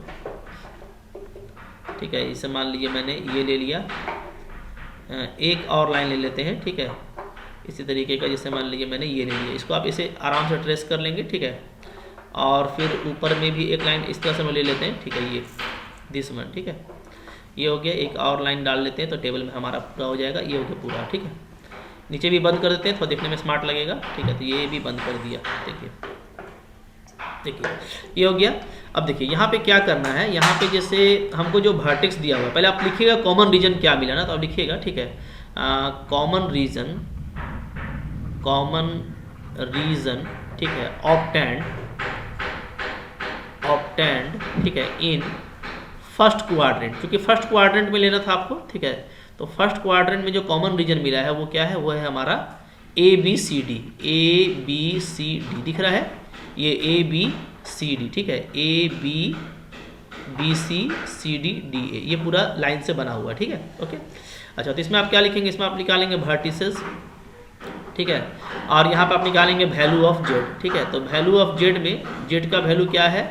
ठीक है, इसे मान लीजिए मैंने ये ले लिया, एक और लाइन ले लेते हैं। ठीक है, इसी तरीके का जैसे मान लीजिए मैंने ये ले लिया, इसको आप इसे आराम से ट्रेस कर लेंगे। ठीक है, और फिर ऊपर में भी एक लाइन इस तरह से हम ले लेते हैं। ठीक है, ये दिस वन। ठीक है, ये हो गया, एक और लाइन डाल लेते हैं तो टेबल में हमारा पूरा हो जाएगा। ये हो गया पूरा। ठीक है, नीचे भी बंद कर देते हैं, थोड़ा देखने में स्मार्ट लगेगा। ठीक है, तो ये भी बंद कर दिया। देखिए ये हो गया। अब देखिए यहाँ पे क्या करना है, यहाँ पे जैसे हमको जो वर्टेक्स दिया हुआ है, पहले आप लिखिएगा कॉमन रीजन क्या मिला ना, तो आप लिखिएगा। ठीक है, कॉमन रीजन, ठीक है, ऑब्टेंड, ठीक है, इन फर्स्ट क्वाड्रेंट, क्योंकि फर्स्ट क्वाड्रेंट में लेना था आपको। ठीक है, तो फर्स्ट क्वाड्रेंट में जो कॉमन रीजन मिला है वो क्या है, वो है हमारा ABCD। ABCD दिख रहा है, ये ABCD। ठीक है, ABCD ये पूरा लाइन से बना हुआ है। ठीक है, ओके। अच्छा, तो इसमें आप क्या लिखेंगे, इसमें आप निकालेंगे वर्टिसेस। ठीक है, और यहाँ पे आप निकालेंगे वैल्यू ऑफ जेड। ठीक है, तो वैल्यू ऑफ जेड में जेड का वैल्यू क्या है,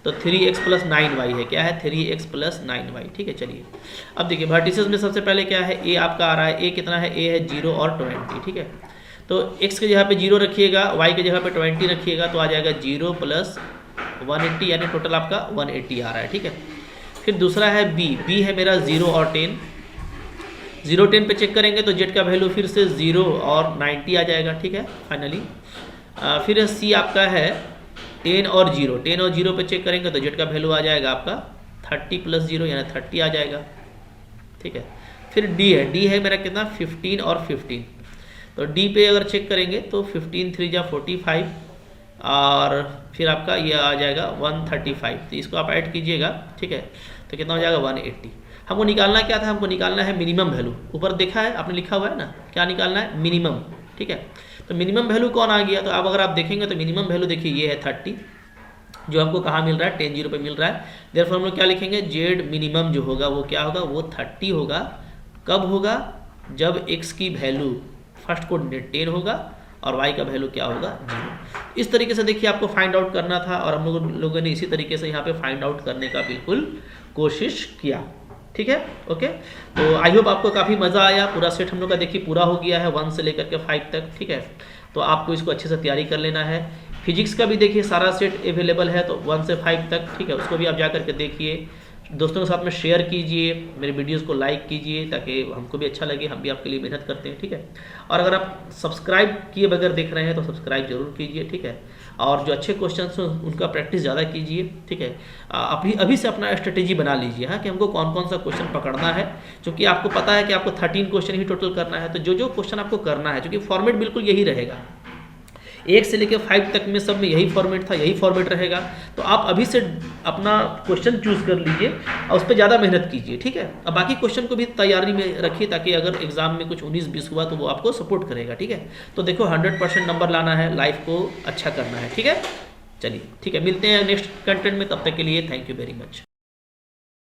तो 3x प्लस 9y है। क्या है, 3x प्लस 9y। ठीक है, चलिए अब देखिए वर्टिसेस में सबसे पहले क्या है, a आपका आ रहा है, a कितना है, a है 0 और 20। ठीक है, तो x के जगह पे 0 रखिएगा, y के जगह पे 20 रखिएगा, तो आ जाएगा 0 प्लस 180, यानी टोटल आपका 180 आ रहा है। ठीक है, फिर दूसरा है b है मेरा 0 और 10। 0 10 पे चेक करेंगे तो जेड का वैल्यू फिर से 0 और 90 आ जाएगा। ठीक है, फाइनली फिर c आपका है 10 और 0 पे चेक करेंगे तो जेड का वैल्यू आ जाएगा आपका 30 प्लस 0, यानी 30 आ जाएगा। ठीक है, फिर d है मेरा कितना, 15 और 15। तो d पे अगर चेक करेंगे तो 15 3 जा 45, और फिर आपका ये आ जाएगा 135। तो इसको आप ऐड कीजिएगा। ठीक है, तो कितना हो जाएगा, 180। हमको निकालना क्या था, हमको निकालना है मिनिमम वैल्यू। ऊपर देखा है आपने, लिखा हुआ है ना, क्या निकालना है, मिनिमम। ठीक है, तो मिनिमम वैल्यू कौन आ गया, तो अब अगर आप देखेंगे तो मिनिमम वैल्यू देखिए ये है 30, जो हमको कहाँ मिल रहा है, 10 पे मिल रहा है। देयरफॉर हम लोग क्या लिखेंगे, जेड मिनिमम जो होगा वो क्या होगा, वो 30 होगा। कब होगा, जब x की वैल्यू फर्स्ट कोऑर्डिनेट 10 होगा और y का वैल्यू क्या होगा, 0। इस तरीके से देखिए आपको फाइंड आउट करना था, और हम लोगों ने इसी तरीके से यहाँ पे फाइंड आउट करने का बिल्कुल कोशिश किया। ठीक है, ओके। तो आई होप आपको काफ़ी मज़ा आया। पूरा सेट हम लोग का देखिए पूरा हो गया है 1 से लेकर के 5 तक। ठीक है, तो आपको इसको अच्छे से तैयारी कर लेना है। फिजिक्स का भी देखिए सारा सेट अवेलेबल है, तो 1 से 5 तक। ठीक है, उसको भी आप जा करके देखिए, दोस्तों के साथ में शेयर कीजिए, मेरे वीडियोस को लाइक कीजिए, ताकि हमको भी अच्छा लगे, हम भी आपके लिए मेहनत करते हैं। ठीक है, और अगर आप सब्सक्राइब किए बगैर देख रहे हैं तो सब्सक्राइब जरूर कीजिए। ठीक है, और जो अच्छे क्वेश्चन हैं उनका प्रैक्टिस ज़्यादा कीजिए। ठीक है, अभी से अपना स्ट्रेटेजी बना लीजिए, हाँ, कि हमको कौन कौन सा क्वेश्चन पकड़ना है, क्योंकि आपको पता है कि आपको 13 क्वेश्चन ही टोटल करना है। तो जो क्वेश्चन आपको करना है, क्योंकि फॉर्मेट बिल्कुल यही रहेगा, 1 से लेकर 5 तक में सब में यही फॉर्मेट था, यही फॉर्मेट रहेगा। तो आप अभी से अपना क्वेश्चन चूज कर लीजिए और उस पर ज़्यादा मेहनत कीजिए। ठीक है, अब बाकी क्वेश्चन को भी तैयारी में रखिए, ताकि अगर एग्जाम में कुछ 19-20 हुआ तो वो आपको सपोर्ट करेगा। ठीक है, तो देखो 100% नंबर लाना है, लाइफ को अच्छा करना है। ठीक है, चलिए ठीक है, मिलते हैं नेक्स्ट कंटेंट में, तब तक के लिए थैंक यू वेरी मच।